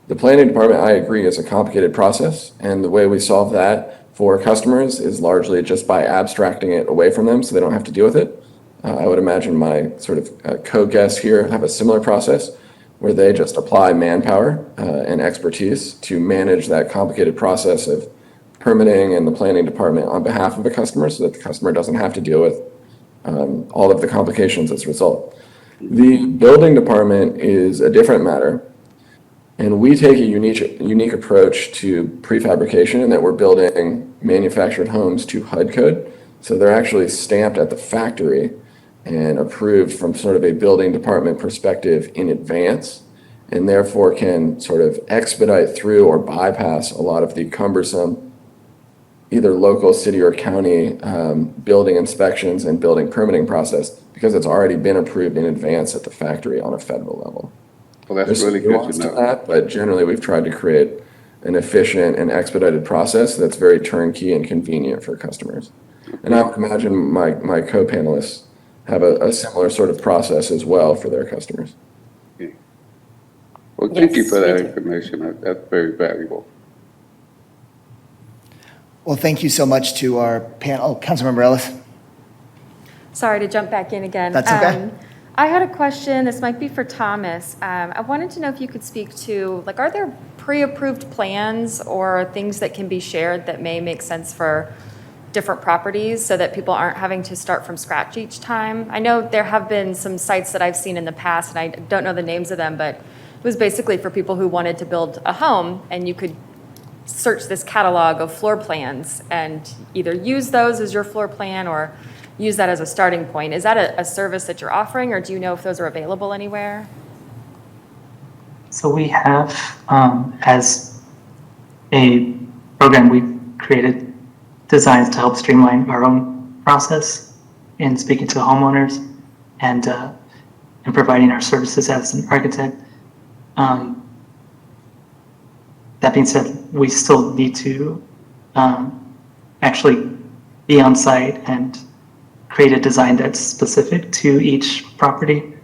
The planning department, I agree, is a complicated process, and the way we solve that for customers is largely just by abstracting it away from them so they don't have to deal with it. I would imagine my sort of co-guests here have a similar process where they just apply manpower and expertise to manage that complicated process of permitting and the planning department on behalf of the customer so that the customer doesn't have to deal with all of the complications as a result. The building department is a different matter. And we take a unique approach to prefabrication in that we're building manufactured homes to HUD code. So they're actually stamped at the factory and approved from sort of a building department perspective in advance, and therefore can sort of expedite through or bypass a lot of the cumbersome either local, city, or county building inspections and building permitting process because it's already been approved in advance at the factory on a federal level. Well, that's There's really good nuance to know. that, but generally we've tried to create an efficient and expedited process that's very turnkey and convenient for customers. And I would imagine my co-panelists have a similar sort of process as well for their customers. Well, thank you Yes, for that we do. information. That's very valuable. Well, thank you so much to our panel. Councilmember Ellis. Sorry to jump back in again. That's okay. I had a question, this might be for Thomas. I wanted to know if you could speak to, like, are there pre-approved plans or things that can be shared that may make sense for different properties so that people aren't having to start from scratch each time? I know there have been some sites that I've seen in the past, and I don't know the names of them, but it was basically for people who wanted to build a home, and you could search this catalog of floor plans and either use those as your floor plan or use that as a starting point. Is that a service that you're offering, or do you know if those are available anywhere? So we have, as a program, we've created designs to help streamline our own process in speaking to homeowners and providing our services as an architect. That being said, we still need to actually be on site and create a design that's specific to each property.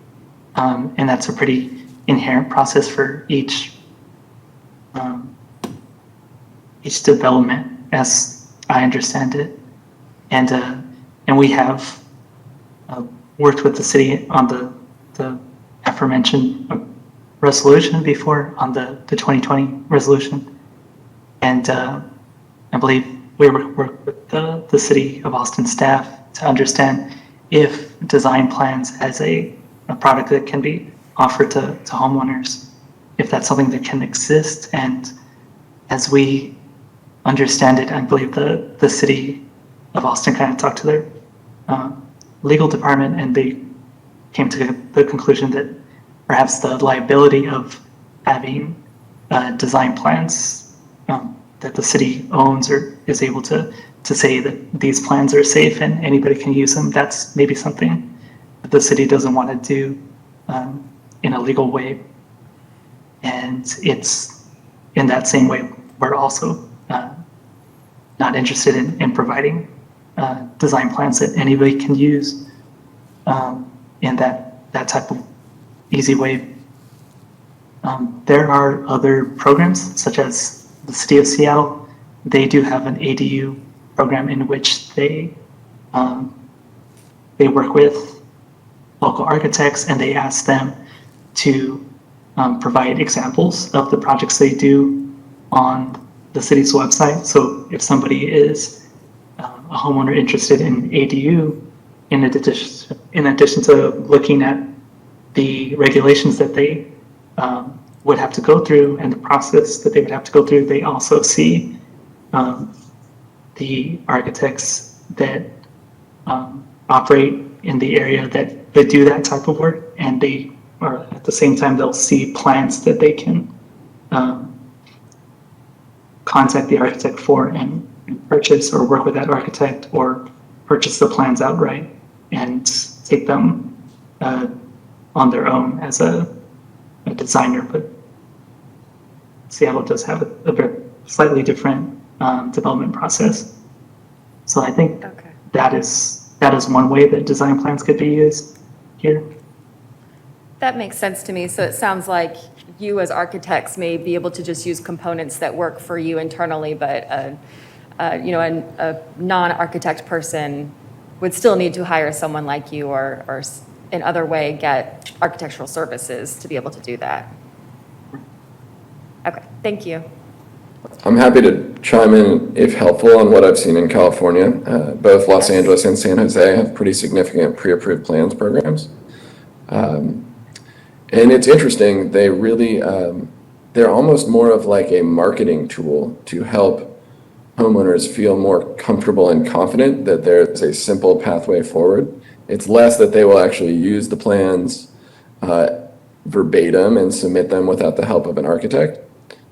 And that's a pretty inherent process for each development, as I understand it. And we have worked with the city on the aforementioned resolution before, on the 2020 resolution. And I believe we work with the city of Austin staff to understand if design plans as a product that can be offered to homeowners, if that's something that can exist. And as we understand it, I believe the city of Austin kind of talked to their legal department, and they came to the conclusion that perhaps the liability of having design plans that the city owns or is able to say that these plans are safe and anybody can use them, that's maybe something that the city doesn't want to do in a legal way. And it's in that same way, we're also not interested in providing design plans that anybody can use in that type of easy way. There are other programs, such as the City of Seattle. They do have an ADU program in which they work with local architects, and they ask them to provide examples of the projects they do on the city's website. So if somebody is a homeowner interested in ADU, in addition to looking at the regulations that they would have to go through and the process that they would have to go through, they also see the architects that operate in the area that do that type of work, and they are at the same time they'll see plans that they can contact the architect for and purchase, or work with that architect, or purchase the plans outright and take them on their own as a designer. But Seattle does have a slightly different development process. So I think that is one way that design plans could be used here. That makes sense to me. So it sounds like you as architects may be able to just use components that work for you internally, but a non-architect person would still need to hire someone like you or in other way get architectural services to be able to do that. Okay, thank you. I'm happy to chime in if helpful on what I've seen in California. Both Los Angeles and San Jose have pretty significant pre-approved plans programs. And it's interesting, they really, they're almost more of like a marketing tool to help homeowners feel more comfortable and confident that there's a simple pathway forward. It's less that they will actually use the plans verbatim and submit them without the help of an architect.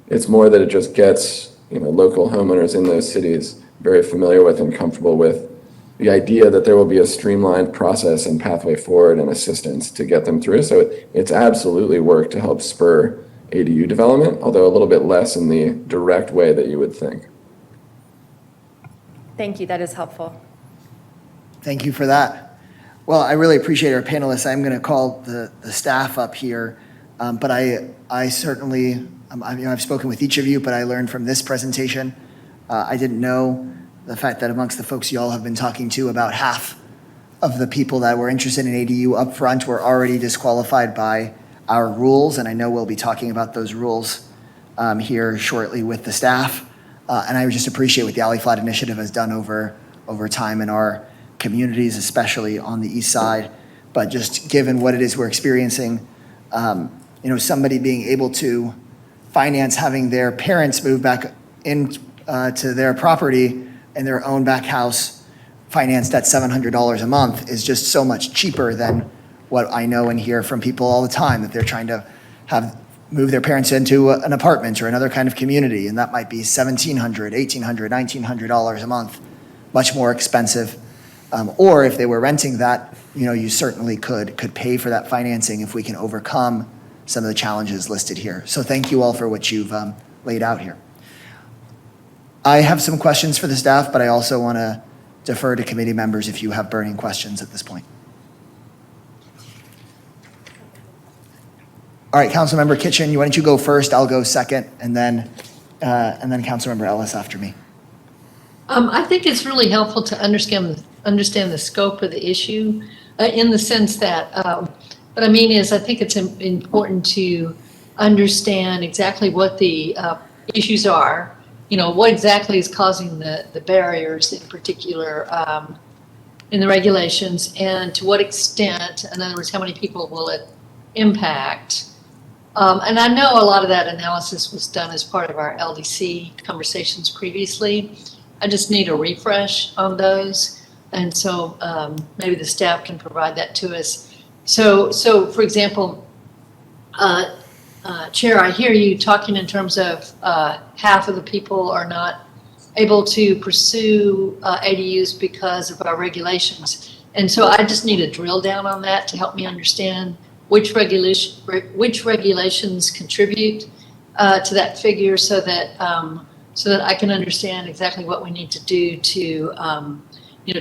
It's more that it just gets, local homeowners in those cities very familiar with and comfortable with the idea that there will be a streamlined process and pathway forward and assistance to get them through. So it's absolutely work to help spur ADU development, although a little bit less in the direct way that you would think. Thank you, that is helpful. Thank you for that. Well, I really appreciate our panelists. I'm going to call the staff up here, but I certainly, I've spoken with each of you, but I learned from this presentation. I didn't know the fact that amongst the folks you all have been talking to, about half of the people that were interested in ADU up front were already disqualified by our rules, and I know we'll be talking about those rules here shortly with the staff. And I just appreciate what the Alley Flat Initiative has done over time in our communities, especially on the east side. But just given what it is we're experiencing, somebody being able to finance having their parents move back to their property and their own back house financed at $700 a month is just so much cheaper than what I know and hear from people all the time, that they're trying to move their parents into an apartment or another kind of community, and that might be $1,700, $1,800, $1,900 a month, much more expensive. Or if they were renting that, you certainly could pay for that financing if we can overcome some of the challenges listed here. So thank you all for what you've laid out here. I have some questions for the staff, but I also want to defer to committee members if you have burning questions at this point. All right, Councilmember Kitchen, why don't you go first? I'll go second, and then Councilmember Ellis after me. I think it's really helpful to understand the scope of the issue in the sense that what I mean is I think it's important to understand exactly what the issues are. What exactly is causing the barriers in particular in the regulations, and to what extent, in other words, how many people will it impact? And I know a lot of that analysis was done as part of our LDC conversations previously. I just need a refresh on those. And so maybe the staff can provide that to us. So for example, Chair, I hear you talking in terms of half of the people are not able to pursue ADUs because of our regulations. And so I just need a drill down on that to help me understand which regulations contribute to that figure, so that I can understand exactly what we need to do to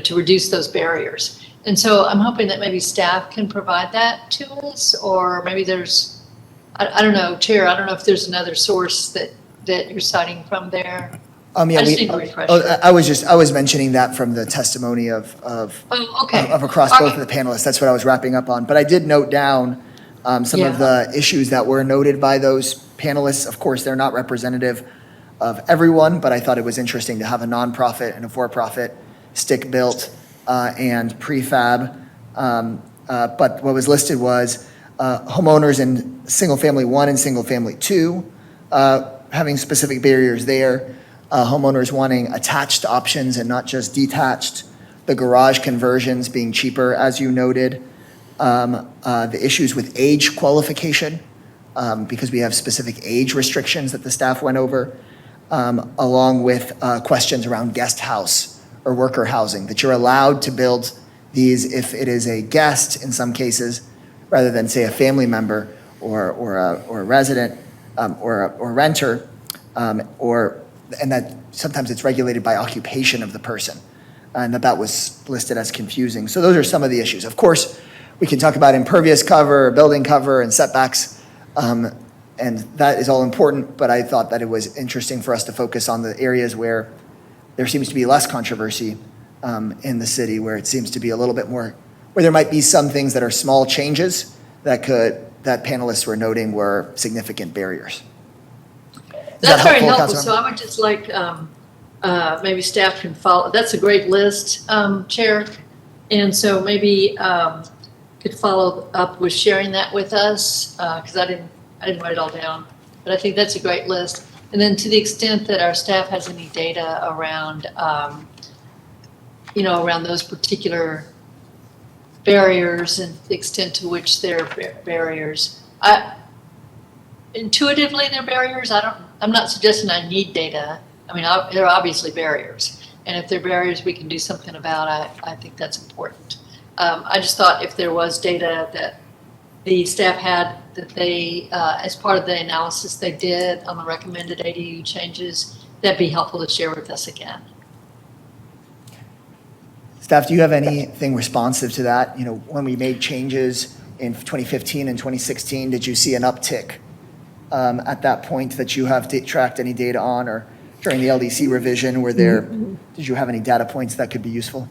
to reduce those barriers. And so I'm hoping that maybe staff can provide that to us, or maybe there's, I don't know, Chair, I don't know if there's another source that you're citing from there. Yeah, I just need a refresher. I was mentioning that from the testimony of across both of the panelists. That's what I was wrapping up on. But I did note down some of the issues that were noted by those panelists. Of course, they're not representative of everyone, but I thought it was interesting to have a nonprofit and a for-profit, stick-built and prefab. But what was listed was homeowners in single-family 1 and single-family 2 having specific barriers there. Homeowners wanting attached options and not just detached, the garage conversions being cheaper, as you noted, the issues with age qualification, because we have specific age restrictions that the staff went over, along with questions around guest house or worker housing, that you're allowed to build these if it is a guest in some cases, rather than say a family member or a resident or a renter, and that sometimes it's regulated by occupation of the person, and that was listed as confusing. So those are some of the issues. Of course, we can talk about impervious cover, building cover, and setbacks, And that is all important, but I thought that it was interesting for us to focus on the areas where there seems to be less controversy in the city, where it seems to be a little bit more, where there might be some things that are small changes that panelists were noting were significant barriers. Is that That's very helpful. Councilmember? So I would just like, maybe staff can follow. That's a great list, Chair. And so maybe could follow up with sharing that with us, because I didn't write it all down. But I think that's a great list. And then to the extent that our staff has any data around, around those particular barriers and the extent to which they're barriers. Intuitively, they're barriers. I'm not suggesting I need data. I mean, they're obviously barriers. And if they're barriers we can do something about, I think that's important. I just thought if there was data that the staff had that they, as part of the analysis they did on the recommended ADU changes, that'd be helpful to share with us again. Staff, do you have anything responsive to that? When we made changes in 2015 and 2016, did you see an uptick at that point that you have tracked any data on, or during the LDC revision, did you have any data points that could be useful?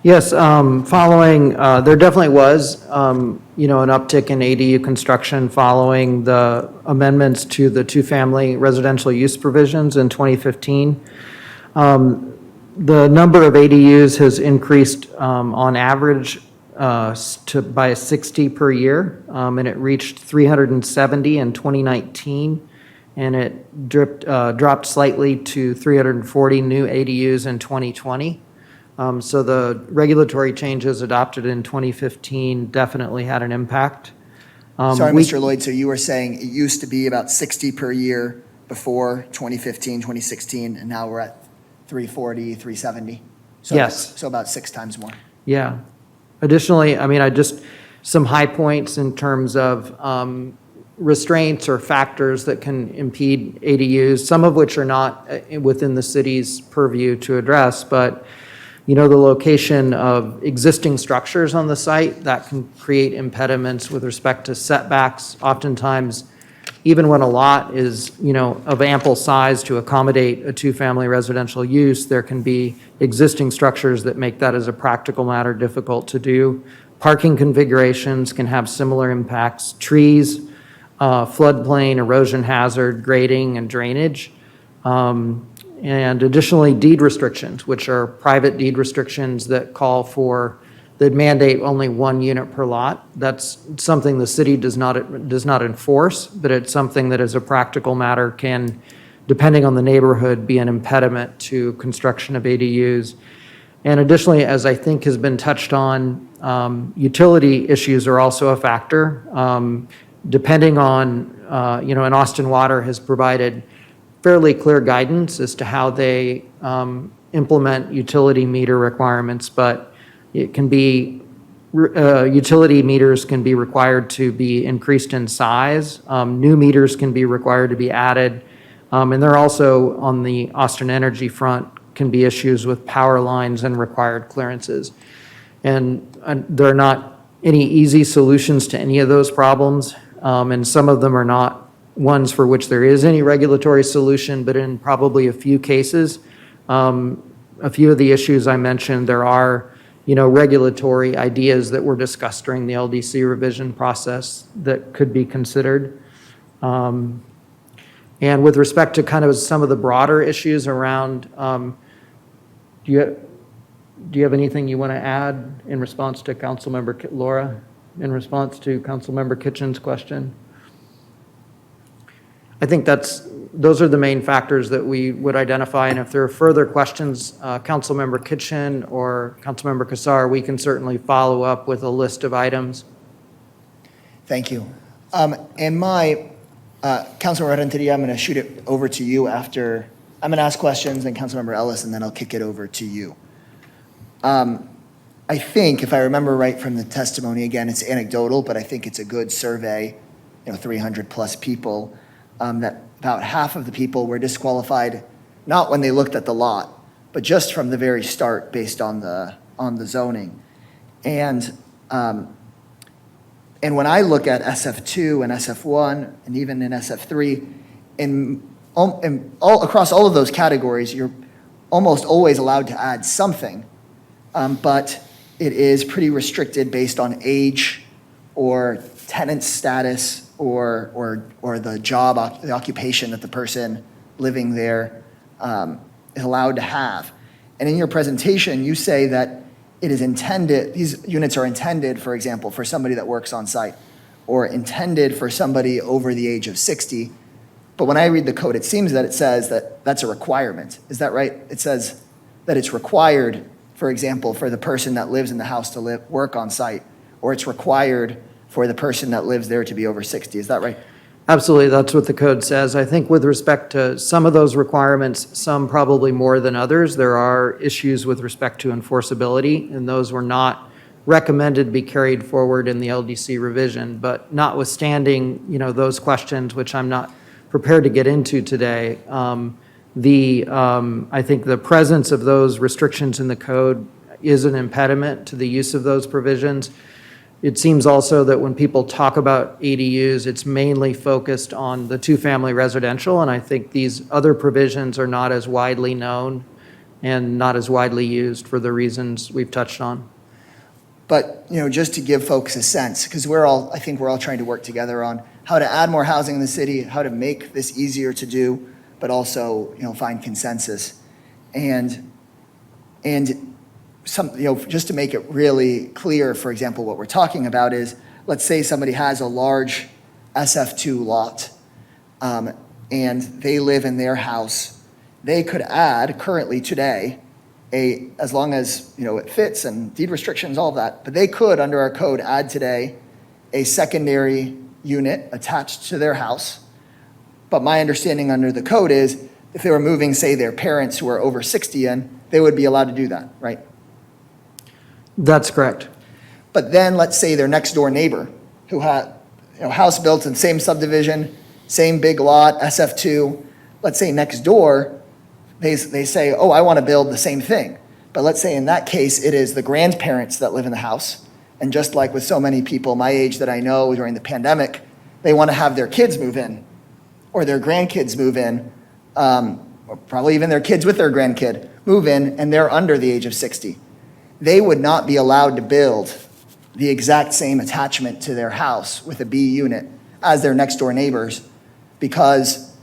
Yes, following, there definitely was, an uptick in ADU construction following the amendments to the two-family residential use provisions in 2015. The number of ADUs has increased on average by 60 per year, and it reached 370 in 2019, and it dropped slightly to 340 new ADUs in 2020. So the regulatory changes adopted in 2015 definitely had an impact. Sorry, Mr. Lloyd, so you were saying it used to be about 60 per year before 2015, 2016, and now we're at 340, 370? Yes. So about 6 times more. Yeah. Additionally, some high points in terms of restraints or factors that can impede ADUs, some of which are not within the city's purview to address, but the location of existing structures on the site that can create impediments with respect to setbacks. Oftentimes, even when a lot is, of ample size to accommodate a two-family residential use, there can be existing structures that make that as a practical matter difficult to do. Parking configurations can have similar impacts. Trees, floodplain, erosion hazard, grading, and drainage. And additionally, deed restrictions, which are private deed restrictions that mandate only 1 unit per lot. That's something the city does not enforce, but it's something that as a practical matter can, depending on the neighborhood, be an impediment to construction of ADUs. And additionally, as I think has been touched on, utility issues are also a factor. Depending on, and Austin Water has provided fairly clear guidance as to how they implement utility meter requirements, but it can be, utility meters can be required to be increased in size. New meters can be required to be added. And there are also, on the Austin Energy front, can be issues with power lines and required clearances. And there are not any easy solutions to any of those problems. And some of them are not ones for which there is any regulatory solution, but in probably a few cases, a few of the issues I mentioned, there are regulatory ideas that were discussed during the LDC revision process that could be considered. And with respect to kind of some of the broader issues around, do you have anything you want to add in response to Councilmember Laura, in response to Councilmember Kitchen's question? I think those are the main factors that we would identify, and if there are further questions, Councilmember Kitchen or Councilmember Kassar, we can certainly follow up with a list of items. Thank you. And Councilmember Renteria, I'm going to shoot it over to you after. I'm going to ask questions, then Councilmember Ellis, and then I'll kick it over to you. I think, if I remember right from the testimony, again, it's anecdotal, but I think it's a good survey, 300 plus people, that about half of the people were disqualified, not when they looked at the lot, but just from the very start based on the zoning. And And when I look at SF2 and SF1, and even in SF3, across all of those categories, you're almost always allowed to add something, but it is pretty restricted based on age or tenant status or the job, the occupation that the person living there is allowed to have. And in your presentation, you say that it is intended, these units are intended, for example, for somebody that works on site, or intended for somebody over the age of 60. But when I read the code, it seems that it says that that's a requirement. Is that right? It says that it's required, for example, for the person that lives in the house to work on site, or it's required for the person that lives there to be over 60. Is that right? Absolutely, that's what the code says. I think with respect to some of those requirements, some probably more than others, there are issues with respect to enforceability, and those were not recommended to be carried forward in the LDC revision. But notwithstanding, those questions, which I'm not prepared to get into today, I think the presence of those restrictions in the code is an impediment to the use of those provisions. It seems also that when people talk about ADUs, it's mainly focused on the two-family residential, and I think these other provisions are not as widely known and not as widely used for the reasons we've touched on. But, just to give folks a sense, because I think we're all trying to work together on how to add more housing in the city, how to make this easier to do, but also, find consensus. And just to make it really clear, for example, what we're talking about is, let's say somebody has a large SF2 lot, and they live in their house. They could add currently today, as long as it fits and deed restrictions, all of that, but they could, under our code, add today a secondary unit attached to their house. But my understanding under the code is, if they were moving, say, their parents who are over 60 in, they would be allowed to do that, right? That's correct. But then let's say their next door neighbor who had house built in the same subdivision, same big lot, SF2, let's say next door, they say, oh, I want to build the same thing. But let's say in that case, it is the grandparents that live in the house. And just like with so many people my age that I know during the pandemic, they want to have their kids move in or their grandkids move in, or probably even their kids with their grandkid move in, and they're under the age of 60. They would not be allowed to build the exact same attachment to their house with a B unit as their next door neighbors, because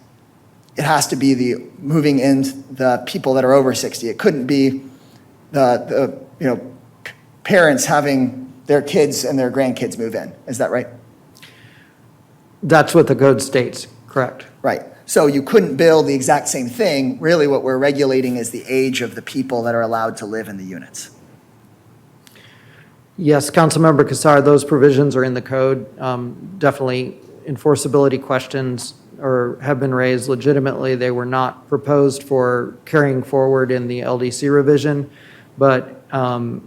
it has to be the moving in the people that are over 60. It couldn't be the parents having their kids and their grandkids move in. Is that right? That's what the code states, correct. Right. So you couldn't build the exact same thing. Really what we're regulating is the age of the people that are allowed to live in the units. Yes, Councilmember Kassar, those provisions are in the code. Definitely enforceability questions have been raised legitimately. They were not proposed for carrying forward in the LDC revision. But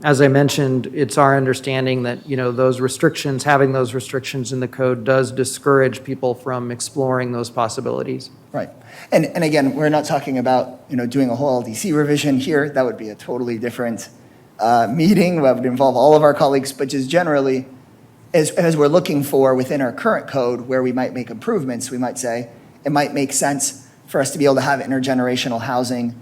as I mentioned, it's our understanding that, those restrictions, having those restrictions in the code does discourage people from exploring those possibilities. Right. And again, we're not talking about, doing a whole LDC revision here. That would be a totally different meeting that would involve all of our colleagues, but just generally, as we're looking for within our current code where we might make improvements, we might say it might make sense for us to be able to have intergenerational housing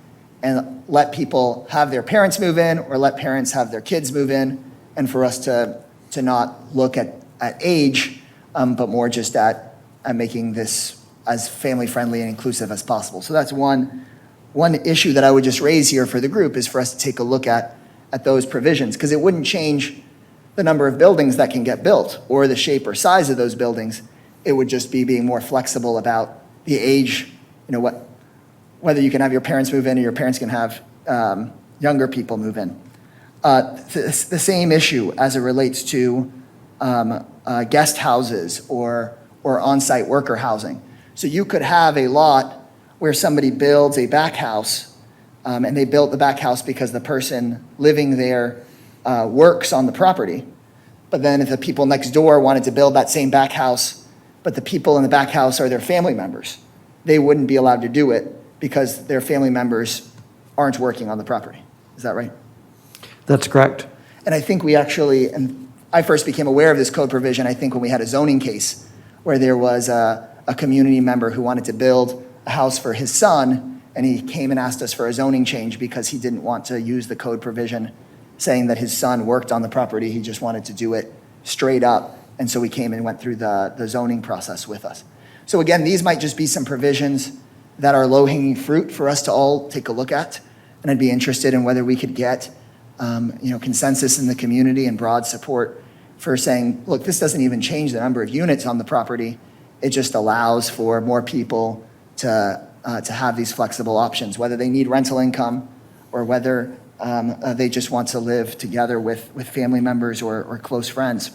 and let people have their parents move in or let parents have their kids move in, and for us to not look at age, but more just at making this as family-friendly and inclusive as possible. So that's one issue that I would just raise here for the group, is for us to take a look at those provisions, because it wouldn't change the number of buildings that can get built or the shape or size of those buildings. It would just be being more flexible about the age, whether you can have your parents move in or your parents can have younger people move in. The same issue as it relates to guest houses or on-site worker housing. So you could have a lot where somebody builds a back house, and they built the back house because the person living there works on the property. But then if the people next door wanted to build that same back house, but the people in the back house are their family members, they wouldn't be allowed to do it because their family members aren't working on the property. Is that right? That's correct. And I think we actually, and I first became aware of this code provision, I think, when we had a zoning case where there was a community member who wanted to build a house for his son, and he came and asked us for a zoning change because he didn't want to use the code provision saying that his son worked on the property. He just wanted to do it straight up. And so we came and went through the zoning process with us. So again, these might just be some provisions that are low-hanging fruit for us to all take a look at. And I'd be interested in whether we could get consensus in the community and broad support for saying, look, this doesn't even change the number of units on the property. It just allows for more people to have these flexible options, whether they need rental income or whether they just want to live together with family members or close friends.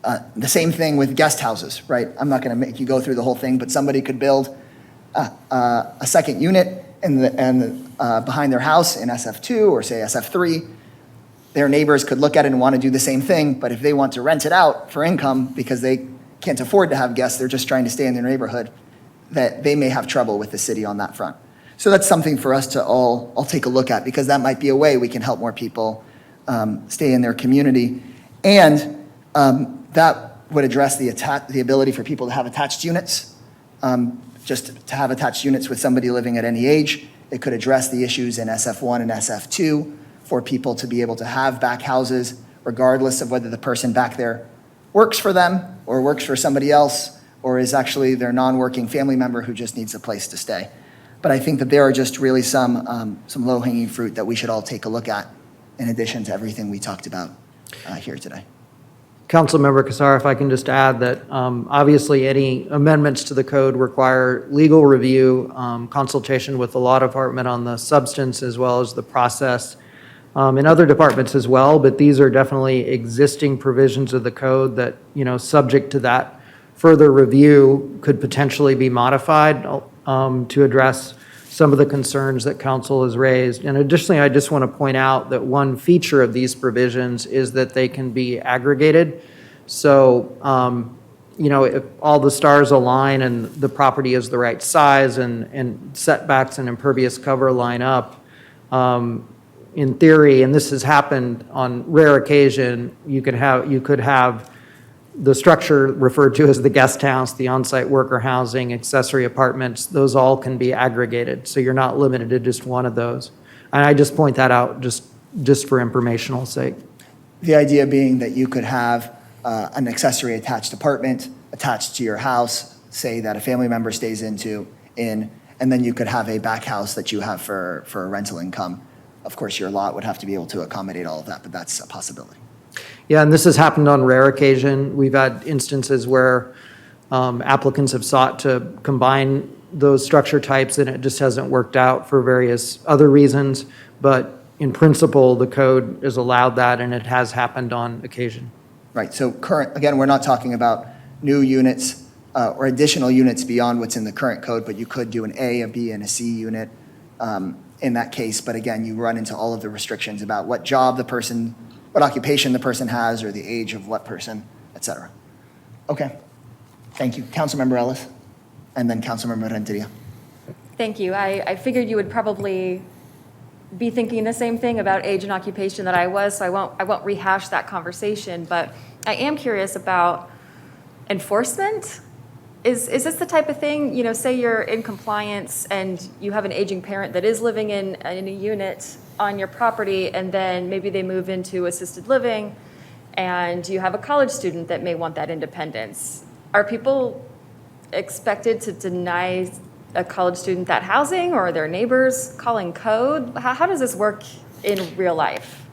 The same thing with guest houses, right? I'm not going to make you go through the whole thing, but somebody could build a second unit behind their house in SF2 or say SF3. Their neighbors could look at it and want to do the same thing, but if they want to rent it out for income because they can't afford to have guests, they're just trying to stay in their neighborhood, that they may have trouble with the city on that front. So that's something for us to all take a look at, because that might be a way we can help more people stay in their community. And that would address the ability for people to have attached units, just to have attached units with somebody living at any age. It could address the issues in SF1 and SF2 for people to be able to have back houses, regardless of whether the person back there works for them or works for somebody else, or is actually their non-working family member who just needs a place to stay. But I think that there are just really some low-hanging fruit that we should all take a look at, in addition to everything we talked about here today. Councilmember Casar, if I can just add that obviously any amendments to the code require legal review, consultation with the law department on the substance as well as the process, in other departments as well, but these are definitely existing provisions of the code that, subject to that further review, could potentially be modified to address some of the concerns that council has raised. And additionally, I just want to point out that one feature of these provisions is that they can be aggregated. So, if all the stars align and the property is the right size and setbacks and impervious cover line up, in theory, and this has happened on rare occasion, you could have the structure referred to as the guest house, the on-site worker housing, accessory apartments, those all can be aggregated. So you're not limited to just one of those. And I just point that out just for informational sake. The idea being that you could have an accessory attached apartment attached to your house, say that a family member stays in, and then you could have a back house that you have for a rental income. Of course, your lot would have to be able to accommodate all of that, but that's a possibility. Yeah, and this has happened on rare occasion. We've had instances where applicants have sought to combine those structure types and it just hasn't worked out for various other reasons. But in principle, the code has allowed that and it has happened on occasion. Right, so again, we're not talking about new units or additional units beyond what's in the current code, but you could do an A, a B, and a C unit in that case. But again, you run into all of the restrictions about what occupation the person has, or the age of what person, et cetera. Okay, thank you. Councilmember Ellis, and then Councilmember Renteria. Thank you. I figured you would probably be thinking the same thing about age and occupation that I was, so I won't rehash that conversation, but I am curious about enforcement. Is this the type of thing, say you're in compliance and you have an aging parent that is living in a unit on your property, and then maybe they move into assisted living, and you have a college student that may want that independence. Are people expected to deny a college student that housing, or are their neighbors calling code? How does this work in real life?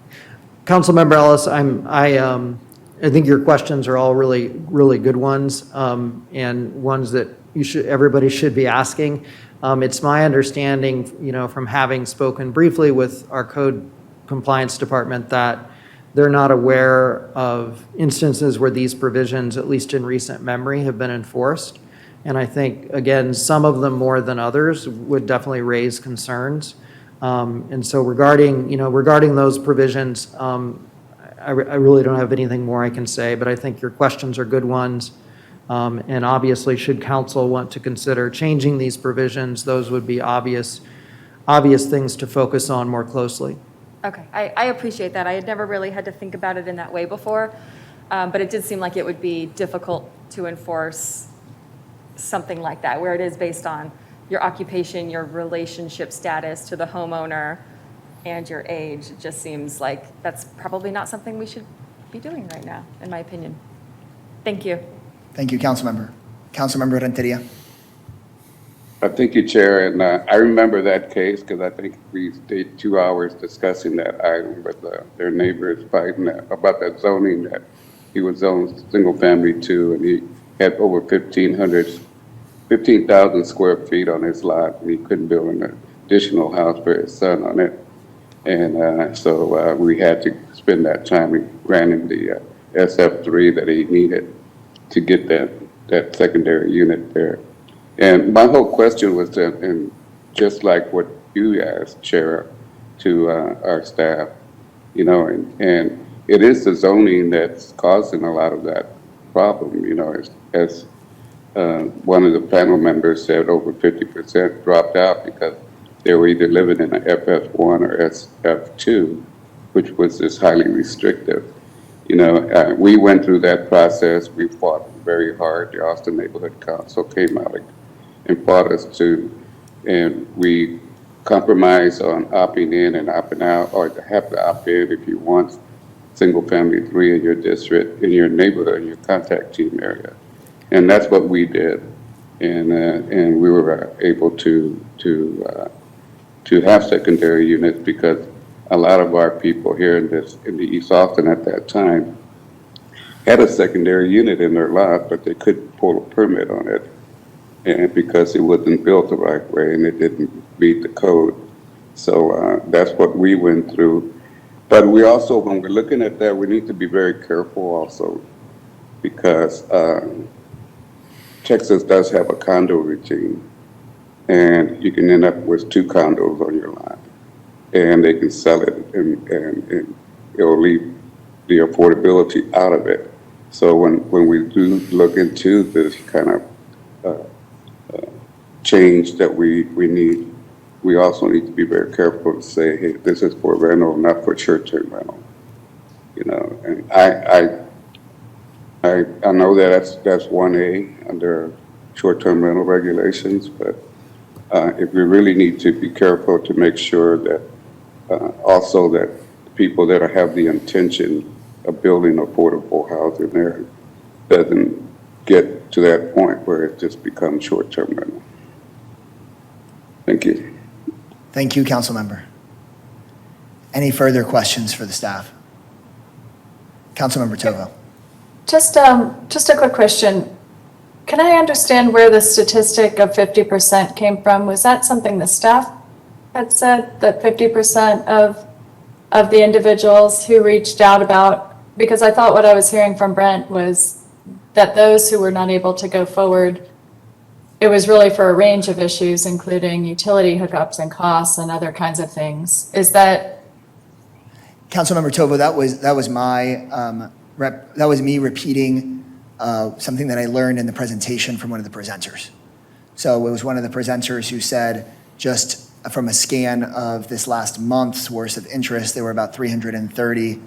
Councilmember Ellis, I think your questions are all really, really good ones, and ones that everybody should be asking. It's my understanding, from having spoken briefly with our code compliance department, that they're not aware of instances where these provisions, at least in recent memory, have been enforced. And I think, again, some of them more than others would definitely raise concerns. And so regarding those provisions, I really don't have anything more I can say, but I think your questions are good ones. And obviously, should council want to consider changing these provisions, those would be obvious things to focus on more closely. Okay, I appreciate that. I had never really had to think about it in that way before, but it did seem like it would be difficult to enforce something like that, where it is based on your occupation, your relationship status to the homeowner, and your age. It just seems like that's probably not something we should be doing right now, in my opinion. Thank you. Thank you, Councilmember. Councilmember Renteria. Thank you, Chair, and I remember that case because I think we stayed 2 hours discussing that item with their neighbors fighting about that zoning that he was zoned single family to, and he had over 15,000 square feet on his lot, and he couldn't build an additional house for his son on it. And so we had to spend that time granting the SF3 that he needed to get that secondary unit there. And my whole question was that, and just like what you asked, Chair, to our staff, you know, and it is the zoning that's causing a lot of that problem, you know, as one of the panel members said, over 50% dropped out because they were either living in an FF1 or SF2, which was just highly restrictive. You know, we went through that process. We fought very hard. The Austin Neighborhood Council came out and fought us to, and we compromised on opting in and opting out, or to have to opt in if you want single family 3 in your district, in your neighborhood, in your contact team area. And that's what we did. And we were able to have secondary units because a lot of our people here in the East Austin at that time had a secondary unit in their lot, but they couldn't pull a permit on it, and because it wasn't built the right way and it didn't meet the code. So that's what we went through. But we also, when we're looking at that, we need to be very careful also, because Texas does have a condo regime, and you can end up with 2 condos on your lot, and they can sell it, and it'll leave the affordability out of it. So when we do look into this kind of change that we need, we also need to be very careful to say, hey, this is for rental, not for short-term rental. You know, and I know that that's 1A under short-term rental regulations, but if we really need to be careful to make sure that also that people that have the intention of building affordable housing there doesn't get to that point where it just becomes short-term rental. Thank you. Thank you, Councilmember. Any further questions for the staff? Councilmember Tovo. Just a quick question. Can I understand where the statistic of 50% came from? Was that something the staff had said, that 50% of the individuals who reached out about, because I thought what I was hearing from Brent was that those who were not able to go forward, it was really for a range of issues, including utility hookups and costs and other kinds of things. Is that? Councilmember Tovo, that was my that was me repeating something that I learned in the presentation from one of the presenters. So it was one of the presenters who said, just from a scan of this last month's worth of interest, there were about 330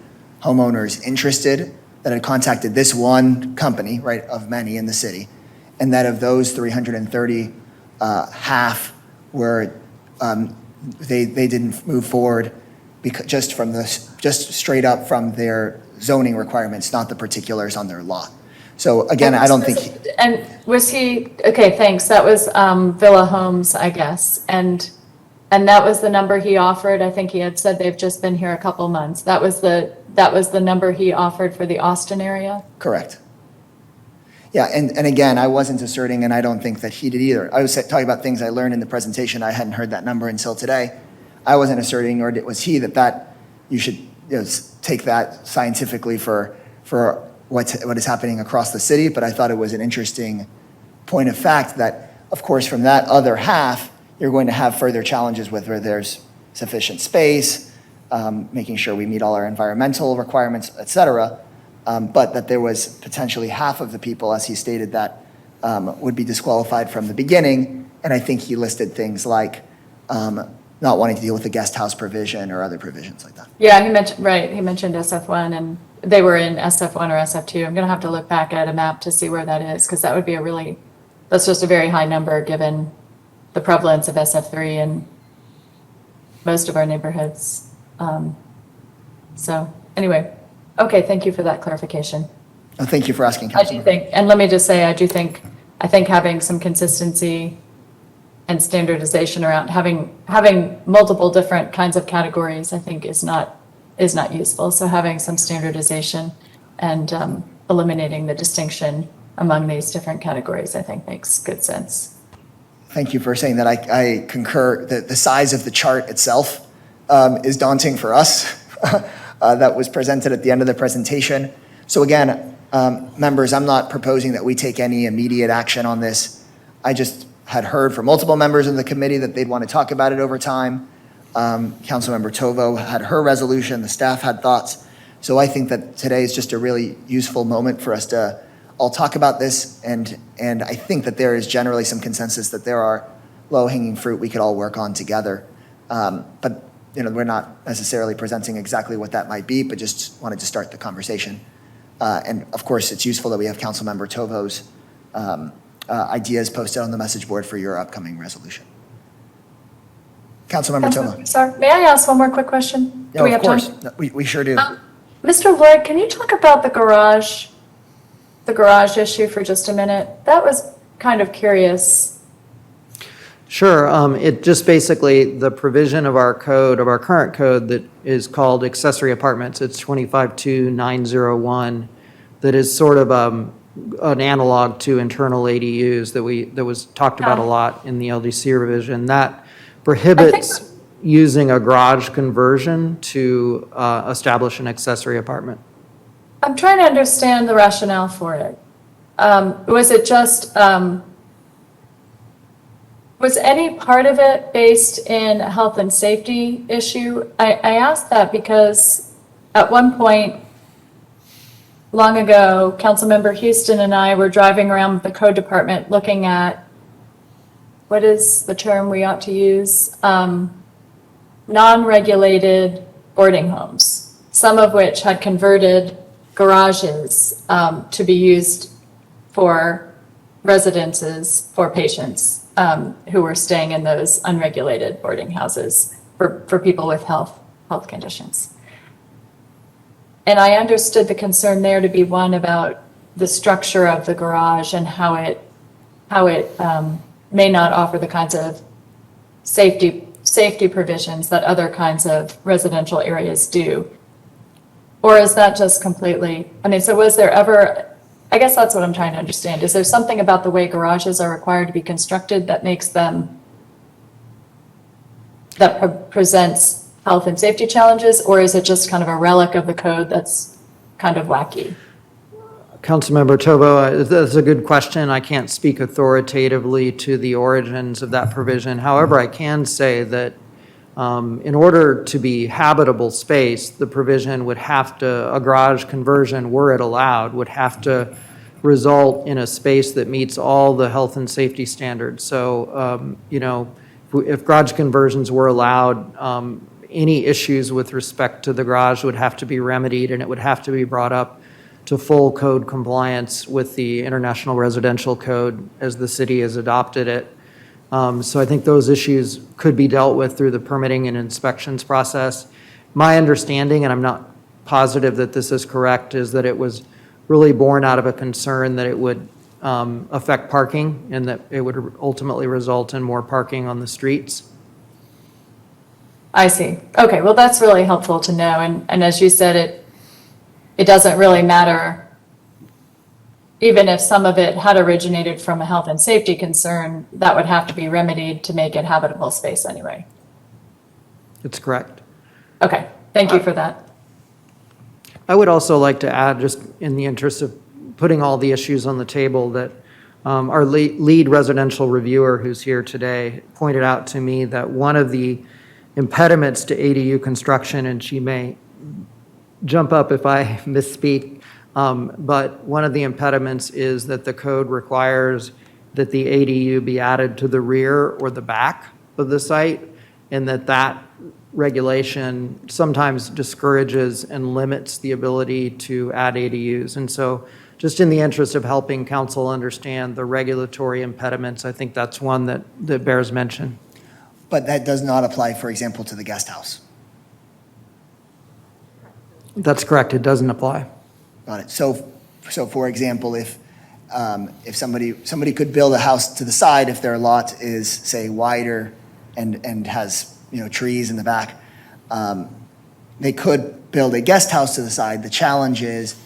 homeowners interested that had contacted this one company, right, of many in the city. And that of those 330, half were, they didn't move forward because just straight up from their zoning requirements, not the particulars on their lot. So again, I don't think. And was he, okay, thanks. That was Villa Homes, I guess. And that was the number he offered. I think he had said they've just been here a couple months. That was the number he offered for the Austin area? Correct. Yeah, and again, I wasn't asserting, and I don't think that he did either. I was talking about things I learned in the presentation. I hadn't heard that number until today. I wasn't asserting, or was he, that you should take that scientifically for what is happening across the city. But I thought it was an interesting point of fact that, of course, from that other half, you're going to have further challenges with where there's sufficient space, making sure we meet all our environmental requirements, et cetera. But that there was potentially half of the people, as he stated, that would be disqualified from the beginning. And I think he listed things like the not wanting to deal with the guest house provision or other provisions like that. Yeah, he mentioned, right, he mentioned SF1 and they were in SF1 or SF2. I'm gonna have to look back at a map to see where that is, because that would be that's just a very high number given the prevalence of SF3 in most of our neighborhoods. So anyway, okay, thank you for that clarification. Oh, thank you for asking, I do Councilmember. think, and let me just say, I think having some consistency and standardization around having multiple different kinds of categories, I think is not useful. So having some standardization and eliminating the distinction among these different categories, I think makes good sense. Thank you for saying that. I concur that the size of the chart itself is daunting for us. That was presented at the end of the presentation. So again, members, I'm not proposing that we take any immediate action on this. I just had heard from multiple members of the committee that they'd want to talk about it over time. Councilmember Tovo had her resolution, the staff had thoughts. So I think that today is just a really useful moment for us to all talk about this. And I think that there is generally some consensus that there are low-hanging fruit we could all work on together. But we're not necessarily presenting exactly what that might be, but just wanted to start the conversation. And of course, it's useful that we have Councilmember Tovo's ideas posted on the message board for your upcoming resolution. Councilmember Tovo. Sorry, may I ask one more quick question? Do we Yeah, have of course. time? No, we sure do. Mr. Lloyd, can you talk about the garage issue for just a minute? That was kind of curious. Sure. It just basically, the provision of our code, of our current code that is called accessory apartments, it's 20211005, that is sort of an analog to internal ADUs that was talked about a lot in the LDC revision. That prohibits using a garage conversion to establish an accessory apartment. I'm trying to understand the rationale for it. Was it just, was any part of it based in a health and safety issue? I asked that because at one point, long ago, Councilmember Houston and I were driving around with the code department looking at, what is the term we ought to use? Non-regulated boarding homes, some of which had converted garages to be used for residences for patients who were staying in those unregulated boarding houses for people with health conditions. And I understood the concern there to be one about the structure of the garage and how it may not offer the kinds of safety provisions that other kinds of residential areas do. Or is that just completely, so was there ever, I guess that's what I'm trying to understand. Is there something about the way garages are required to be constructed that makes them, that presents health and safety challenges, or is it just kind of a relic of the code that's kind of wacky? Councilmember Tovo, that's a good question. I can't speak authoritatively to the origins of that provision. However, I can say that in order to be habitable space, the provision would have to, a garage conversion, were it allowed, would have to result in a space that meets all the health and safety standards. So, if garage conversions were allowed, any issues with respect to the garage would have to be remedied, and it would have to be brought up to full code compliance with the International Residential Code as the city has adopted it. So I think those issues could be dealt with through the permitting and inspections process. My understanding, and I'm not positive that this is correct, is that it was really born out of a concern that it would affect parking and that it would ultimately result in more parking on the streets. I see. Okay, well, that's really helpful to know. And as you said, it doesn't really matter, even if some of it had originated from a health and safety concern, that would have to be remedied to make it habitable space anyway. That's correct. Okay, thank you for that. I would also like to add, just in the interest of putting all the issues on the table, that our lead residential reviewer who's here today pointed out to me that one of the impediments to ADU construction, and she may jump up if I misspeak, but one of the impediments is that the code requires that the ADU be added to the rear or the back of the site. and that regulation sometimes discourages and limits the ability to add ADUs. And so just in the interest of helping council understand the regulatory impediments, I think that's one that bears mention. But that does not apply, for example, to the guest house. That's correct, it doesn't apply. Got it. So for example, if somebody could build a house to the side, if their lot is, say, wider and has, trees in the back, they could build a guest house to the side. The challenge is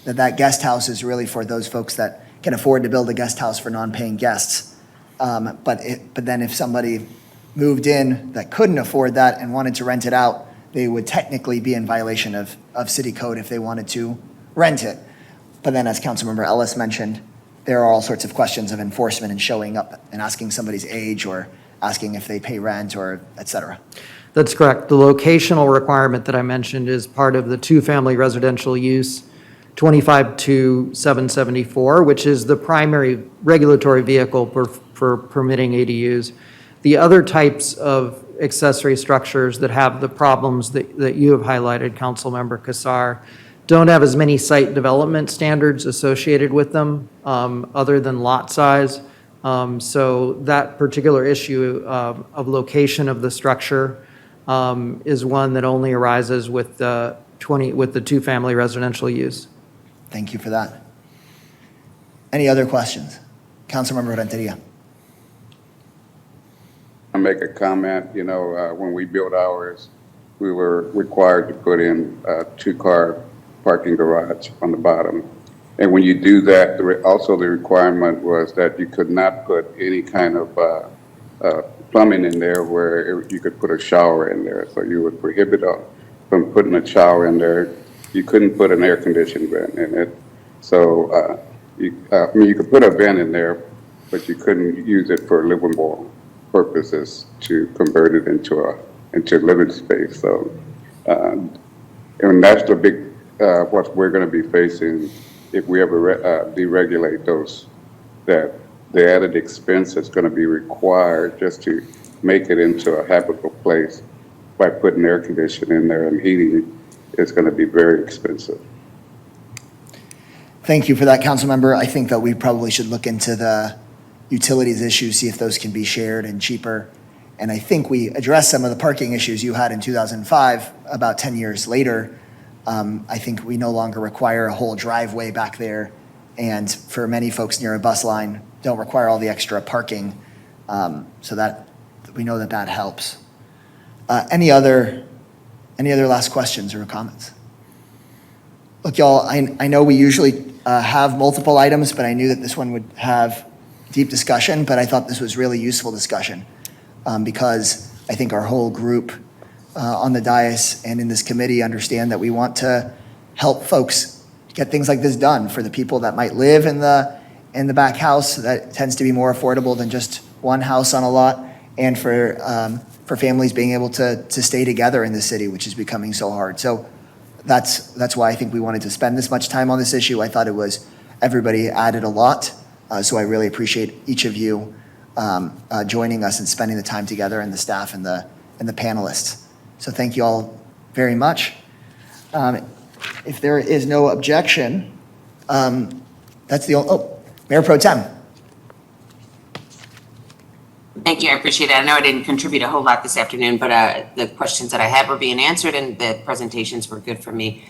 that guest house is really for those folks that can afford to build a guest house for non-paying guests. But then if somebody moved in that couldn't afford that and wanted to rent it out, they would technically be in violation of city code if they wanted to rent it. But then, as Councilmember Ellis mentioned, there are all sorts of questions of enforcement and showing up and asking somebody's age or asking if they pay rent or et cetera. That's correct. The locational requirement that I mentioned is part of the two-family residential use 20211005housing, which is the primary regulatory vehicle for permitting ADUs. The other types of accessory structures that have the problems that you have highlighted, Councilmember Kassar, don't have as many site development standards associated with them other than lot size. So that particular issue of location of the structure is one that only arises with the two-family residential use. Thank you for that. Any other questions? Councilmember Renteria. I make a comment, when we built ours, we were required to put in a two-car parking garage on the bottom. And when you do that, also the requirement was that you could not put any kind of plumbing in there where you could put a shower in there. So you would prohibit from putting a shower in there. You couldn't put an air conditioning vent in it. So you could put a vent in there, but you couldn't use it for livable purposes to convert it into living space. So, and that's the big what we're going to be facing if we ever deregulate those. That the added expense that's going to be required just to make it into a habitable place by putting air conditioning in there and heating is going to be very expensive. Thank you for that, Councilmember. I think that we probably should look into the utilities issues, see if those can be shared and cheaper. And I think we addressed some of the parking issues you had in 2005. About 10 years later, I think we no longer require a whole driveway back there. And for many folks near a bus line, don't require all the extra parking. So that we know that helps. Any other last questions or comments? Look, y'all, I know we usually have multiple items, but I knew that this one would have deep discussion, but I thought this was really useful discussion because I think our whole group on the dais and in this committee understand that we want to help folks get things like this done for the people that might live in the back house that tends to be more affordable than just one house on a lot, and for families being able to stay together in the city, which is becoming so hard. So that's why I think we wanted to spend this much time on this issue. I thought everybody added a lot. So I really appreciate each of you joining us and spending the time together, and the staff and the panelists. So thank you all very much. If there is no objection, that's Mayor Pro Tem. Thank you, I appreciate it. I know I didn't contribute a whole lot this afternoon, but the questions that I had were being answered and the presentations were good for me.